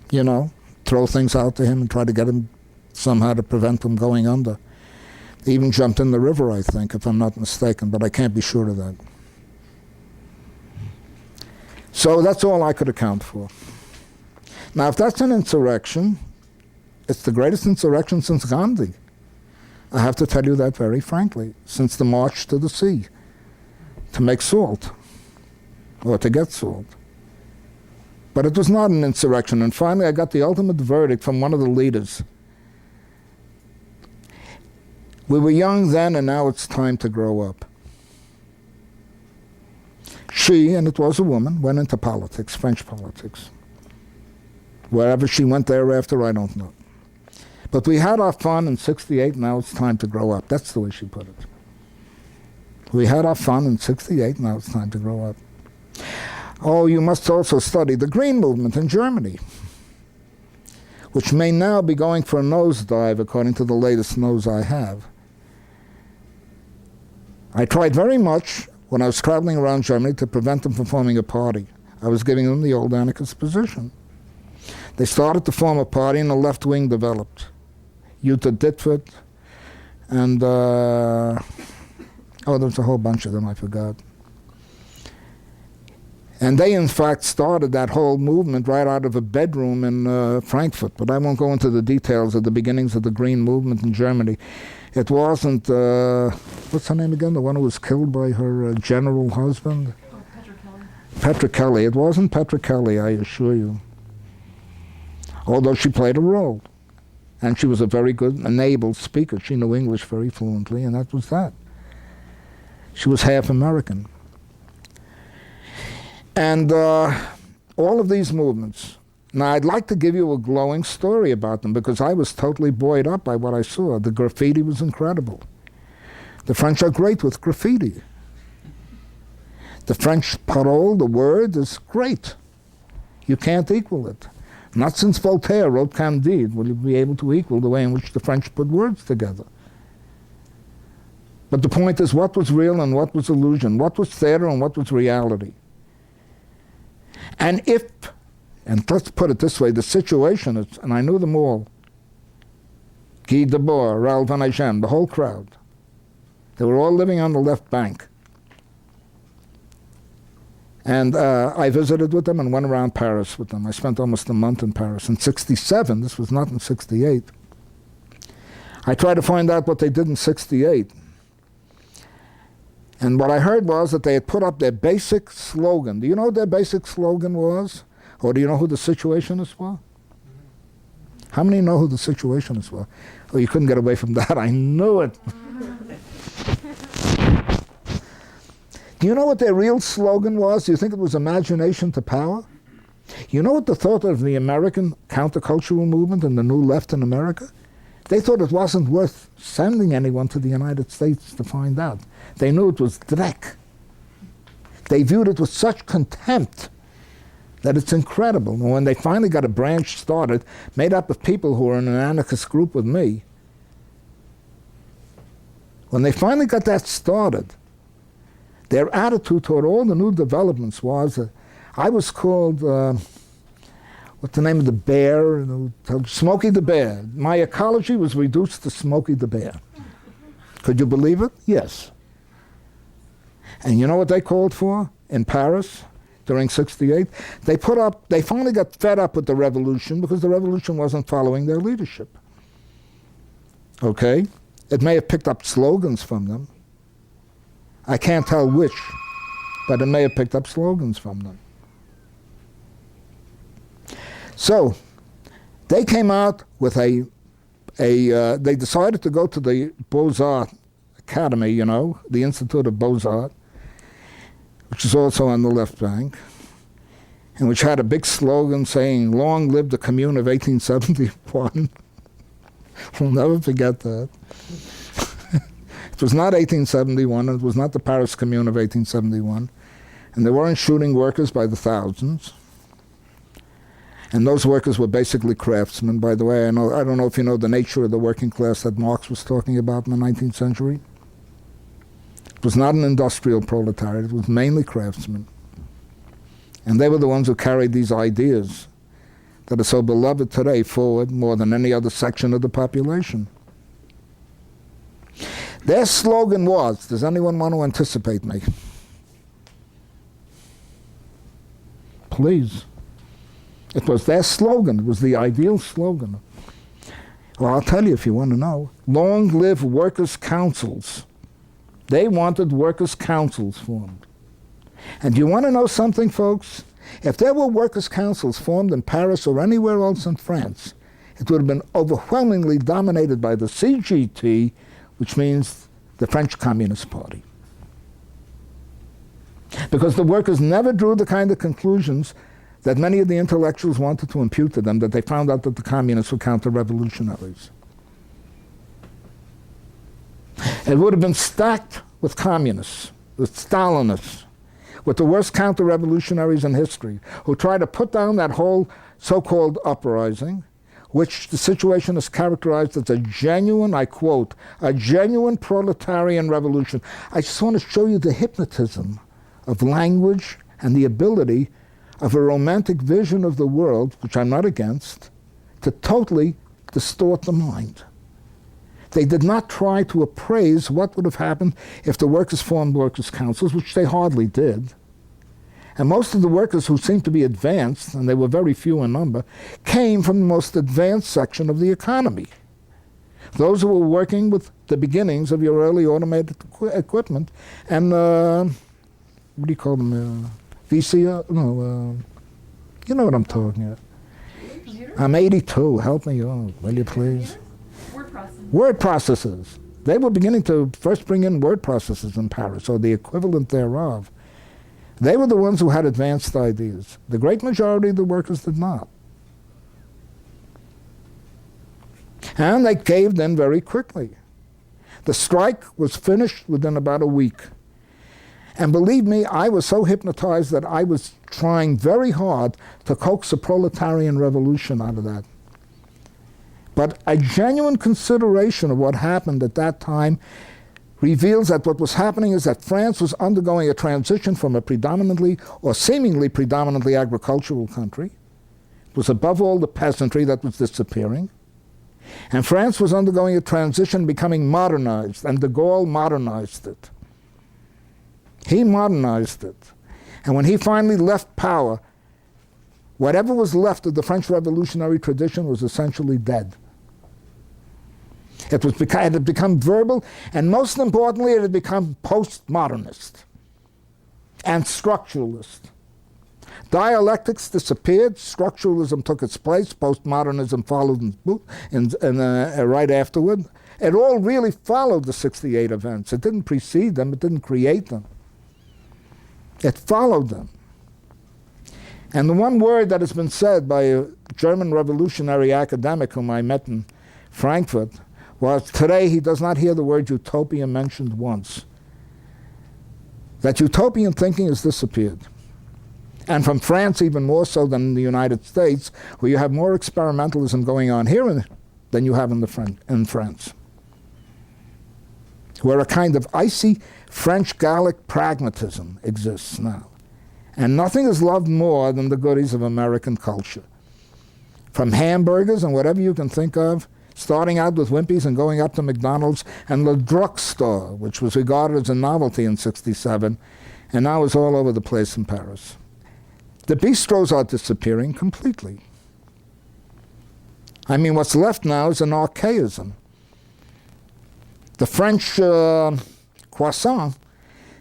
You know, throw things out to him and try to get him somehow to prevent him going under. They even jumped in the river, I think, if I'm not mistaken, but I can't be sure of that. So that's all I could account for. Now, if that's an insurrection, it's the greatest insurrection since Gandhi. I have to tell you that very frankly, since the march to the sea, to make salt, or to get salt. But it was not an insurrection, and finally I got the ultimate verdict from one of the leaders. We were young then, and now it's time to grow up. She, and it was a woman, went into politics, French politics. Wherever she went thereafter, I don't know. But we had our fun in 68, now it's time to grow up. That's the way she put it. We had our fun in 68, now it's time to grow up. Oh, you must also study the Green Movement in Germany, which may now be going for a nosedive according to the latest news I have. I tried very much when I was traveling around Germany to prevent them from forming a party. I was giving them the old anarchist position. They started to form a party and the left wing developed. Jutta Dittfurt and, there was a whole bunch of them, I forgot. And they, in fact, started that whole movement right out of a bedroom in Frankfurt. But I won't go into the details of the beginnings of the Green Movement in Germany. It wasn't, what's her name again? The one who was killed by her general husband? Oh, Petra Kelly. Petra Kelly. It wasn't Petra Kelly, I assure you. Although she played a role. And she was a very good, enabled speaker. She knew English very fluently, and that was that. She was half American. And all of these movements. Now, I'd like to give you a glowing story about them because I was totally buoyed up by what I saw. The graffiti was incredible. The French are great with graffiti. The French parole, the word, is great. You can't equal it. Not since Voltaire wrote Candide will you be able to equal the way in which the French put words together. But the point is, what was real and what was illusion? What was theater and what was reality? And let's put it this way, the situation is, and I knew them all, Guy Debord, Raoul Van Eygen, the whole crowd. They were all living on the left bank. And I visited with them and went around Paris with them. I spent almost a month in Paris. In 67, this was not in 68. I tried to find out what they did in 68. And what I heard was that they had put up their basic slogan. Do you know what their basic slogan was? Or do you know who the Situationists were? How many know who the Situationists were? Oh, you couldn't get away from that. I knew it. Do you know what their real slogan was? Do you think it was imagination to power? You know what the thought of the American countercultural movement and the New Left in America? They thought it wasn't worth sending anyone to the United States to find out. They knew it was dreck. They viewed it with such contempt that it's incredible. And when they finally got a branch started, made up of people who were in an anarchist group with me, when they finally got that started, their attitude toward all the new developments was, I was called, what's the name of the bear? Smokey the Bear. My ecology was reduced to Smokey the Bear. Could you believe it? Yes. And you know what they called for in Paris during '68? They finally got fed up with the revolution because the revolution wasn't following their leadership. Okay? It may have picked up slogans from them. I can't tell which, but it may have picked up slogans from them. So, they came out with they decided to go to the Beaux-Arts Academy, you know, the Institute of Beaux-Arts, which is also on the left bank, and which had a big slogan saying, "Long live the Commune of 1871." We'll never forget that. It was not 1871, it was not the Paris Commune of 1871, and they weren't shooting workers by the thousands. And those workers were basically craftsmen. By the way, I don't know if you know the nature of the working class that Marx was talking about in the 19th century. It was not an industrial proletariat, it was mainly craftsmen. And they were the ones who carried these ideas that are so beloved today forward more than any other section of the population. Their slogan was, does anyone want to anticipate me? Please. It was their slogan. It was the ideal slogan. Well, I'll tell you if you want to know. Long live workers' councils. They wanted workers' councils formed. And do you want to know something, folks? If there were workers' councils formed in Paris or anywhere else in France, it would have been overwhelmingly dominated by the CGT, which means the French Communist Party. Because the workers never drew the kind of conclusions that many of the intellectuals wanted to impute to them, that they found out that the communists were counter-revolutionaries. It would have been stacked with communists, with Stalinists, with the worst counter-revolutionaries in history, who tried to put down that whole so-called uprising, which the situation is characterized as a genuine, I quote, a genuine proletarian revolution. I just want to show you the hypnotism of language and the ability of a romantic vision of the world, which I'm not against, to totally distort the mind. They did not try to appraise what would have happened if the workers formed workers' councils, which they hardly did. And most of the workers who seemed to be advanced, and they were very few in number, came from the most advanced section of the economy. Those who were working with the beginnings of your early automated equipment and, what do you call them, VCR? No, you know what I'm talking about. I'm 82, help me, will you please? Word processors. They were beginning to first bring in word processors in Paris, or the equivalent thereof. They were the ones who had advanced ideas. The great majority of the workers did not. And they caved in very quickly. The strike was finished within about a week. And believe me, I was so hypnotized that I was trying very hard to coax a proletarian revolution out of that. But a genuine consideration of what happened at that time reveals that what was happening is that France was undergoing a transition from a predominantly or seemingly predominantly agricultural country. It was above all the peasantry that was disappearing. And France was undergoing a transition, becoming modernized, and de Gaulle modernized it. He modernized it. And when he finally left power, whatever was left of the French revolutionary tradition was essentially dead. It had become verbal, and most importantly, it had become postmodernist and structuralist. Dialectics disappeared. Structuralism took its place. Postmodernism followed right afterward. It all really followed the 68 events. It didn't precede them. It didn't create them. It followed them. And the one word that has been said by a German revolutionary academic whom I met in Frankfurt was, today he does not hear the word utopia mentioned once. That utopian thinking has disappeared. And from France even more so than in the United States, where you have more experimentalism going on here than you have in France. Where a kind of icy French Gallic pragmatism exists now. And nothing is loved more than the goodies of American culture. From hamburgers and whatever you can think of, starting out with Wimpy's and going up to McDonald's and the drugstore, which was regarded as a novelty in '67, and now is all over the place in Paris. The bistros are disappearing completely. I mean, what's left now is an archaism. The French croissant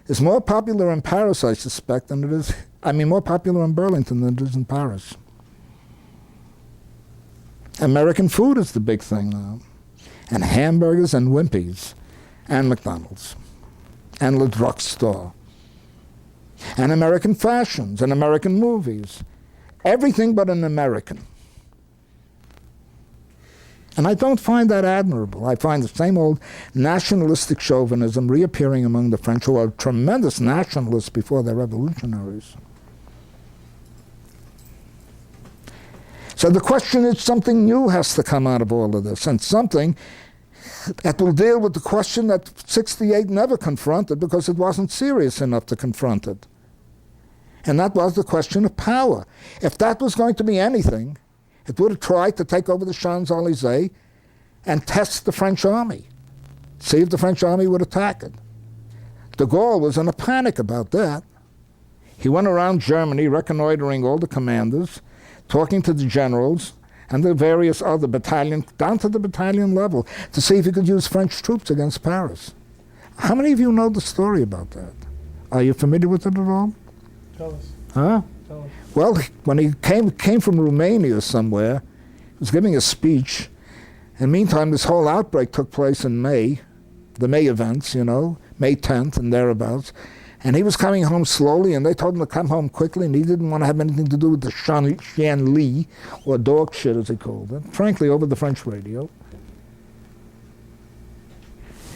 is more popular in Paris, I suspect, than it is, more popular in Burlington than it is in Paris. American food is the big thing now. And hamburgers and Wimpy's and McDonald's and Le Drugstore. And American fashions and American movies. Everything but an American. And I don't find that admirable. I find the same old nationalistic chauvinism reappearing among the French, who are tremendous nationalists before they're revolutionaries. So the question is, something new has to come out of all of this, and something that will deal with the question that '68 never confronted because it wasn't serious enough to confront it. And that was the question of power. If that was going to be anything, it would have tried to take over the Champs-Élysées and test the French army, see if the French army would attack it. De Gaulle was in a panic about that. He went around Germany reconnoitering all the commanders, talking to the generals and the various other battalions, down to the battalion level, to see if he could use French troops against Paris. How many of you know the story about that? Are you familiar with it at all? Tell us. Huh? Tell us. Well, when he came from Romania somewhere, he was giving a speech, and meantime this whole outbreak took place in May, the May events, May 10th and thereabouts, and he was coming home slowly, and they told him to come home quickly, and he didn't want to have anything to do with the Shanli, or dog shit as he called it, frankly, over the French radio.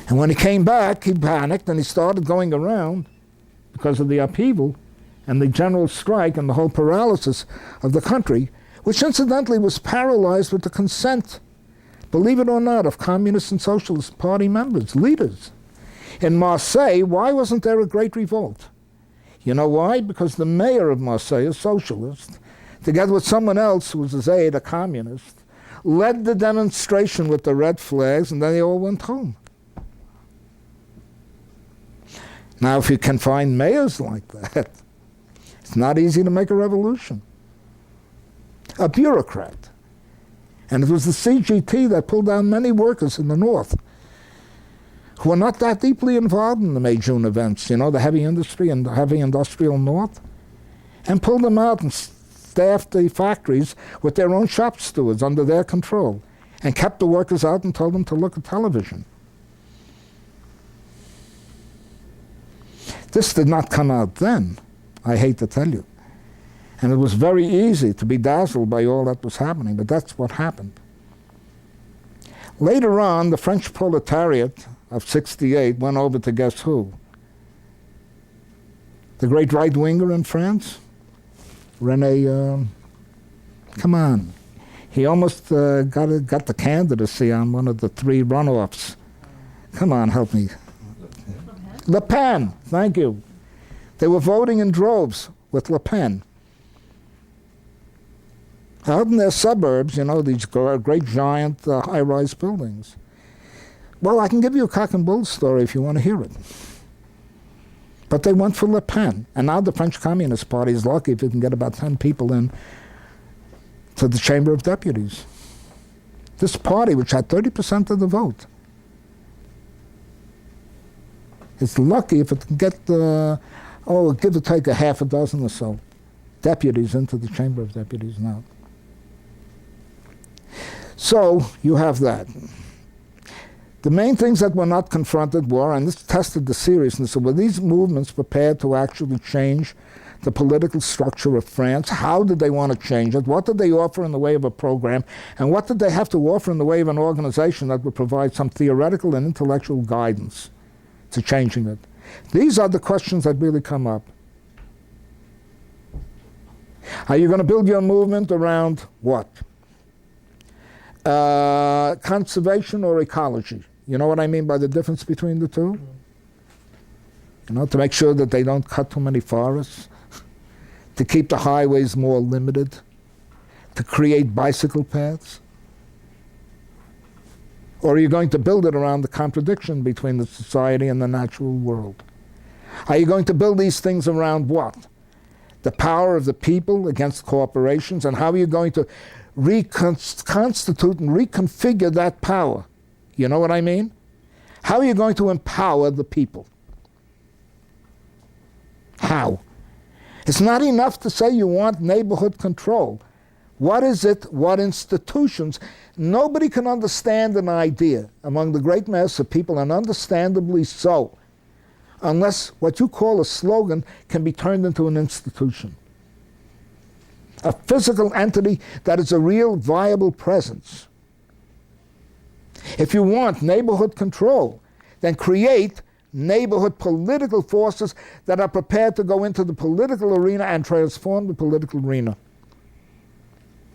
And when he came back, he panicked, and he started going around because of the upheaval and the general strike and the whole paralysis of the country, which incidentally was paralyzed with the consent, believe it or not, of Communist and Socialist Party members, leaders. In Marseille, why wasn't there a great revolt? You know why? Because the mayor of Marseille, a socialist, together with someone else who was his aide, a communist, led the demonstration with the red flags, and then they all went home. Now, if you can find mayors like that, it's not easy to make a revolution. A bureaucrat. And it was the CGT that pulled down many workers in the North who were not that deeply involved in the May-June events, the heavy industry and the heavy industrial North, and pulled them out and staffed the factories with their own shop stewards under their control, and kept the workers out and told them to look at television. This did not come out then, I hate to tell you. And it was very easy to be dazzled by all that was happening, but that's what happened. Later on, the French proletariat of '68 went over to guess who? The great right-winger in France? René, come on. He almost got the candidacy on one of the three runoffs. Come on, help me. Le Pen, thank you. They were voting in droves with Le Pen. Out in their suburbs, these great giant high-rise buildings. Well, I can give you a cock and bull story if you want to hear it. But they went for Le Pen. And now the French Communist Party is lucky if it can get about 10 people in to the Chamber of Deputies. This party, which had 30% of the vote, is lucky if it can get, give or take a half a dozen or so. deputies into the Chamber of Deputies now. So you have that. The main things that were not confronted were, and this tested the seriousness of, were these movements prepared to actually change the political structure of France? How did they want to change it? What did they offer in the way of a program? And what did they have to offer in the way of an organization that would provide some theoretical and intellectual guidance to changing it? These are the questions that really come up. Are you going to build your movement around what? Conservation or ecology? You know what I mean by the difference between the two? You know, to make sure that they don't cut too many forests, to keep the highways more limited, to create bicycle paths? Or are you going to build it around the contradiction between the society and the natural world? Are you going to build these things around what? The power of the people against corporations, and how are you going to reconstitute and reconfigure that power? You know what I mean? How are you going to empower the people? How? It's not enough to say you want neighborhood control. What is it? What institutions? Nobody can understand an idea among the great mass of people, and understandably so, unless what you call a slogan can be turned into an institution. A physical entity that is a real viable presence. If you want neighborhood control, then create neighborhood political forces that are prepared to go into the political arena and transform the political arena.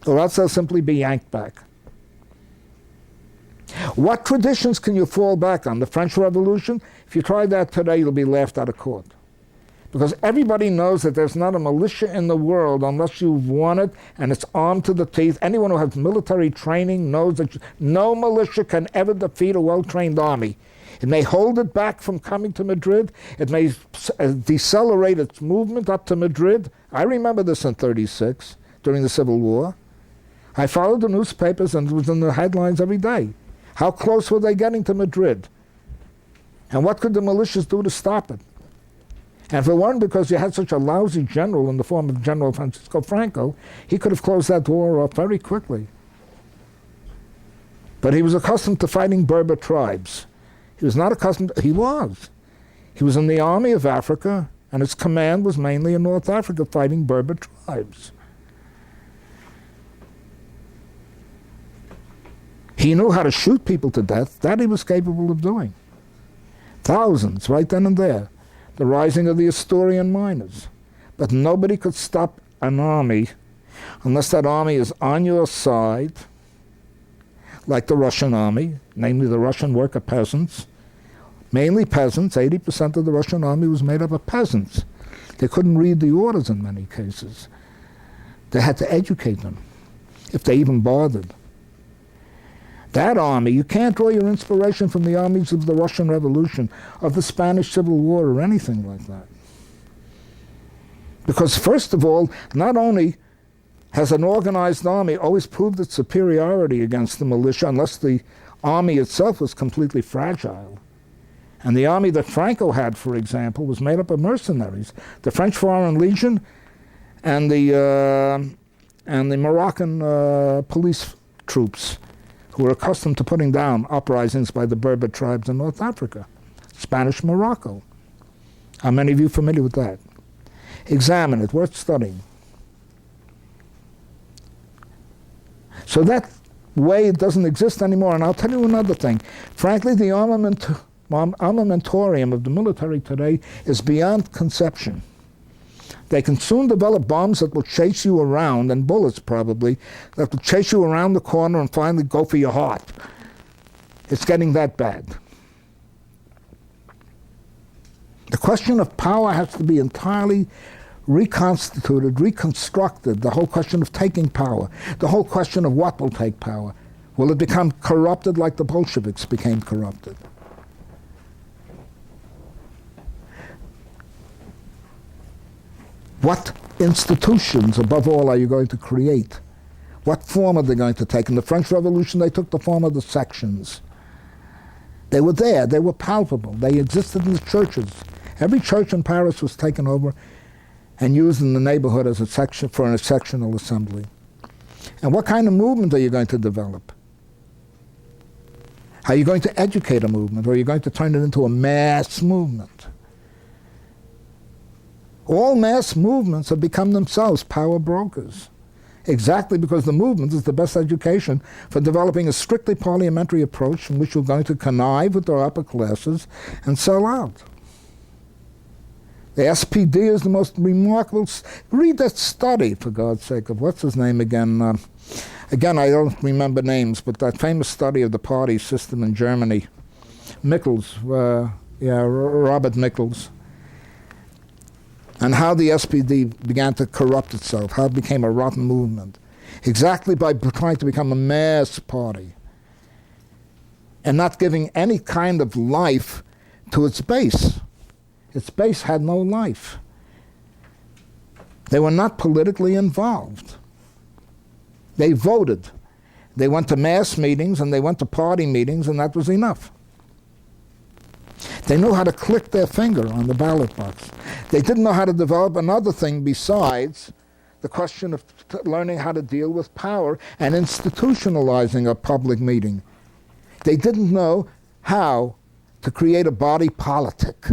Or else they'll simply be yanked back. What traditions can you fall back on? The French Revolution? If you try that today, you'll be laughed out of court. Because everybody knows that there's not a militia in the world unless you've won it and it's armed to the teeth. Anyone who has military training knows that no militia can ever defeat a well-trained army. It may hold it back from coming to Madrid. It may decelerate its movement up to Madrid. I remember this in '36, during the Civil War. I followed the newspapers and it was in the headlines every day. How close were they getting to Madrid? And what could the militias do to stop it? And if it weren't because you had such a lousy general in the form of General Francisco Franco, he could have closed that war off very quickly. But he was accustomed to fighting Berber tribes. He was not accustomed, he was. He was in the Army of Africa, and his command was mainly in North Africa fighting Berber tribes. He knew how to shoot people to death. That he was capable of doing. Thousands, right then and there. The rising of the Asturian miners. But nobody could stop an army unless that army is on your side, like the Russian army, namely the Russian worker peasants. Mainly peasants. 80% of the Russian army was made up of peasants. They couldn't read the orders in many cases. They had to educate them, if they even bothered. That army, you can't draw your inspiration from the armies of the Russian Revolution, of the Spanish Civil War, or anything like that. Because first of all, not only has an organized army always proved its superiority against the militia, unless the army itself was completely fragile. And the army that Franco had, for example, was made up of mercenaries. The French Foreign Legion and the Moroccan police troops, who were accustomed to putting down uprisings by the Berber tribes in North Africa. Spanish Morocco. Are many of you familiar with that? Examine it, worth studying. So that way it doesn't exist anymore. And I'll tell you another thing. Frankly, the armamentorium of the military today is beyond conception. They can soon develop bombs that will chase you around, and bullets probably, that will chase you around the corner and finally go for your heart. It's getting that bad. The question of power has to be entirely reconstituted, reconstructed. The whole question of taking power. The whole question of what will take power. Will it become corrupted like the Bolsheviks became corrupted? What institutions, above all, are you going to create? What form are they going to take? In the French Revolution, they took the form of the sections. They were there. They were palpable. They existed in the churches. Every church in Paris was taken over and used in the neighborhood as a section for a sectional assembly. And what kind of movement are you going to develop? How are you going to educate a movement, or are you going to turn it into a mass movement? All mass movements have become themselves power brokers, exactly because the movement is the best education for developing a strictly parliamentary approach in which you're going to connive with the upper classes and sell out. The SPD is the most remarkable. Read that study, for God's sake, of what's his name again? Again, I don't remember names, but that famous study of the party system in Germany. Michels, Robert Michels. And how the SPD began to corrupt itself, how it became a rotten movement. Exactly by trying to become a mass party and not giving any kind of life to its base. Its base had no life. They were not politically involved. They voted. They went to mass meetings and they went to party meetings, and that was enough. They knew how to click their finger on the ballot box. They didn't know how to develop another thing besides the question of learning how to deal with power and institutionalizing a public meeting. They didn't know how to create a body politic.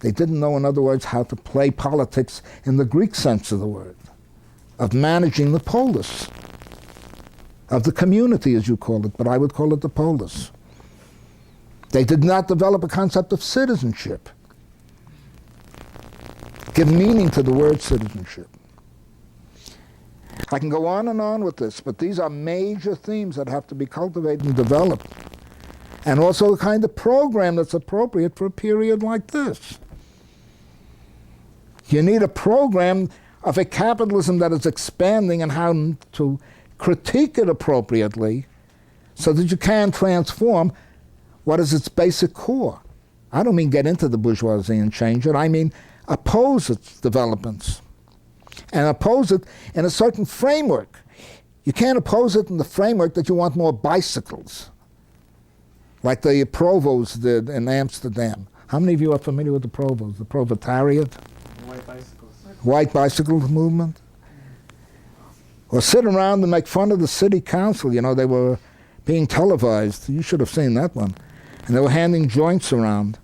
They didn't know, in other words, how to play politics in the Greek sense of the word, of managing the polis, of the community, as you call it, but I would call it the polis. They did not develop a concept of citizenship, give meaning to the word citizenship. I can go on with this, but these are major themes that have to be cultivated and developed, and also the kind of program that's appropriate for a period like this. You need a program of a capitalism that is expanding and how to critique it appropriately so that you can transform what is its basic core. I don't mean get into the bourgeoisie and change it. I mean oppose its developments and oppose it in a certain framework. You can't oppose it in the framework that you want more bicycles, like the Provos did in Amsterdam. How many of you are familiar with the Provos, the proletariat? White bicycles. White bicycle movement? Or sit around and make fun of the city council. You know, they were being televised. You should have seen that one. And they were handing joints around.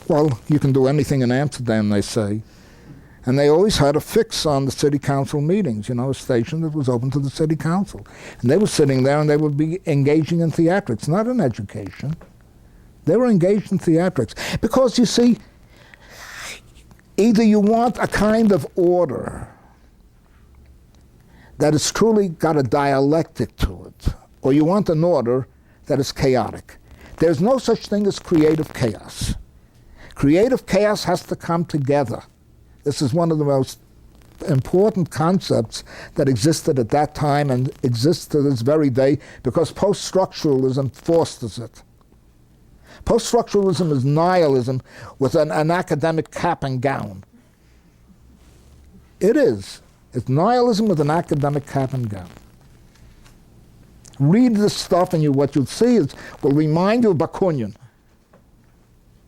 Well, you can do anything in Amsterdam, they say. And they always had a fix on the city council meetings, you know, a station that was open to the city council. And they were sitting there and they would be engaging in theatrics, not in education. They were engaged in theatrics. Because, you see, either you want a kind of order that has truly got a dialectic to it, or you want an order that is chaotic. There's no such thing as creative chaos. Creative chaos has to come together. This is one of the most important concepts that existed at that time and exists to this very day because post-structuralism fosters it. Post-structuralism is nihilism with an academic cap and gown. It is. It's nihilism with an academic cap and gown. Read this stuff and what you'll see will remind you of Bookchin,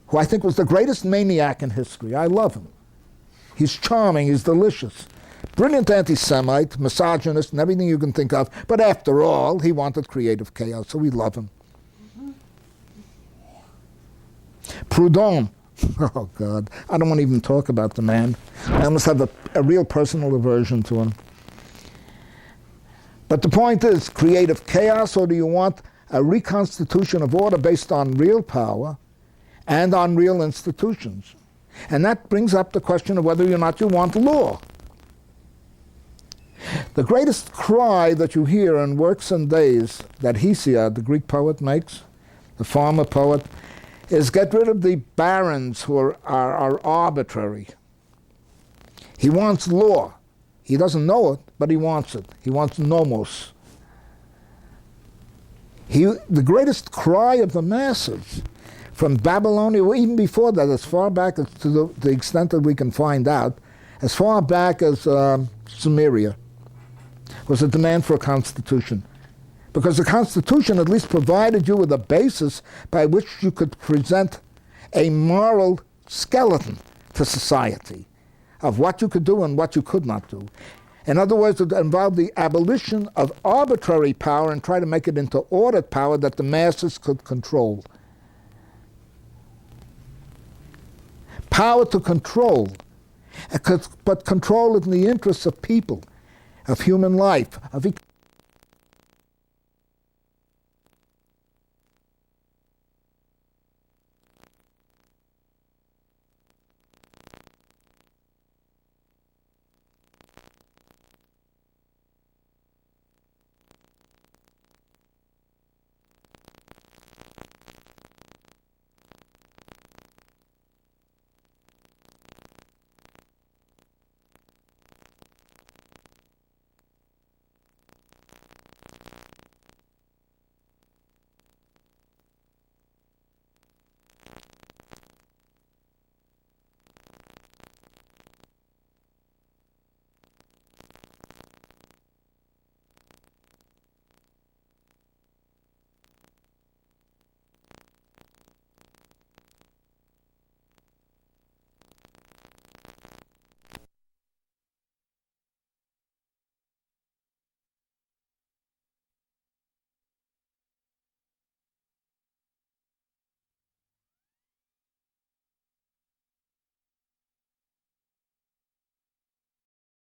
who I think was the greatest maniac in history. I love him. He's charming, he's delicious. Brilliant anti-Semite, misogynist, and everything you can think of. But after all, he wanted creative chaos, so we love him. Proudhon. Oh, God. I don't want to even talk about the man. I almost have a real personal aversion to him. But the point is, creative chaos, or do you want a reconstitution of order based on real power and on real institutions? And that brings up the question of whether or not you want law. The greatest cry that you hear in Works and Days that Hesiod, the Greek poet, makes, the farmer poet, is get rid of the barons who are arbitrary. He wants law. He doesn't know it, but he wants it. He wants nomos. The greatest cry of the masses, from Babylonia, or even before that, as far back as to the extent that we can find out, as far back as Sumeria, was a demand for a constitution. Because the Constitution at least provided you with a basis by which you could present a moral skeleton to society, of what you could do and what you could not do. In other words, it involved the abolition of arbitrary power and try to make it into ordered power that the masses could control. Power to control, but control in the interests of people, of human life, of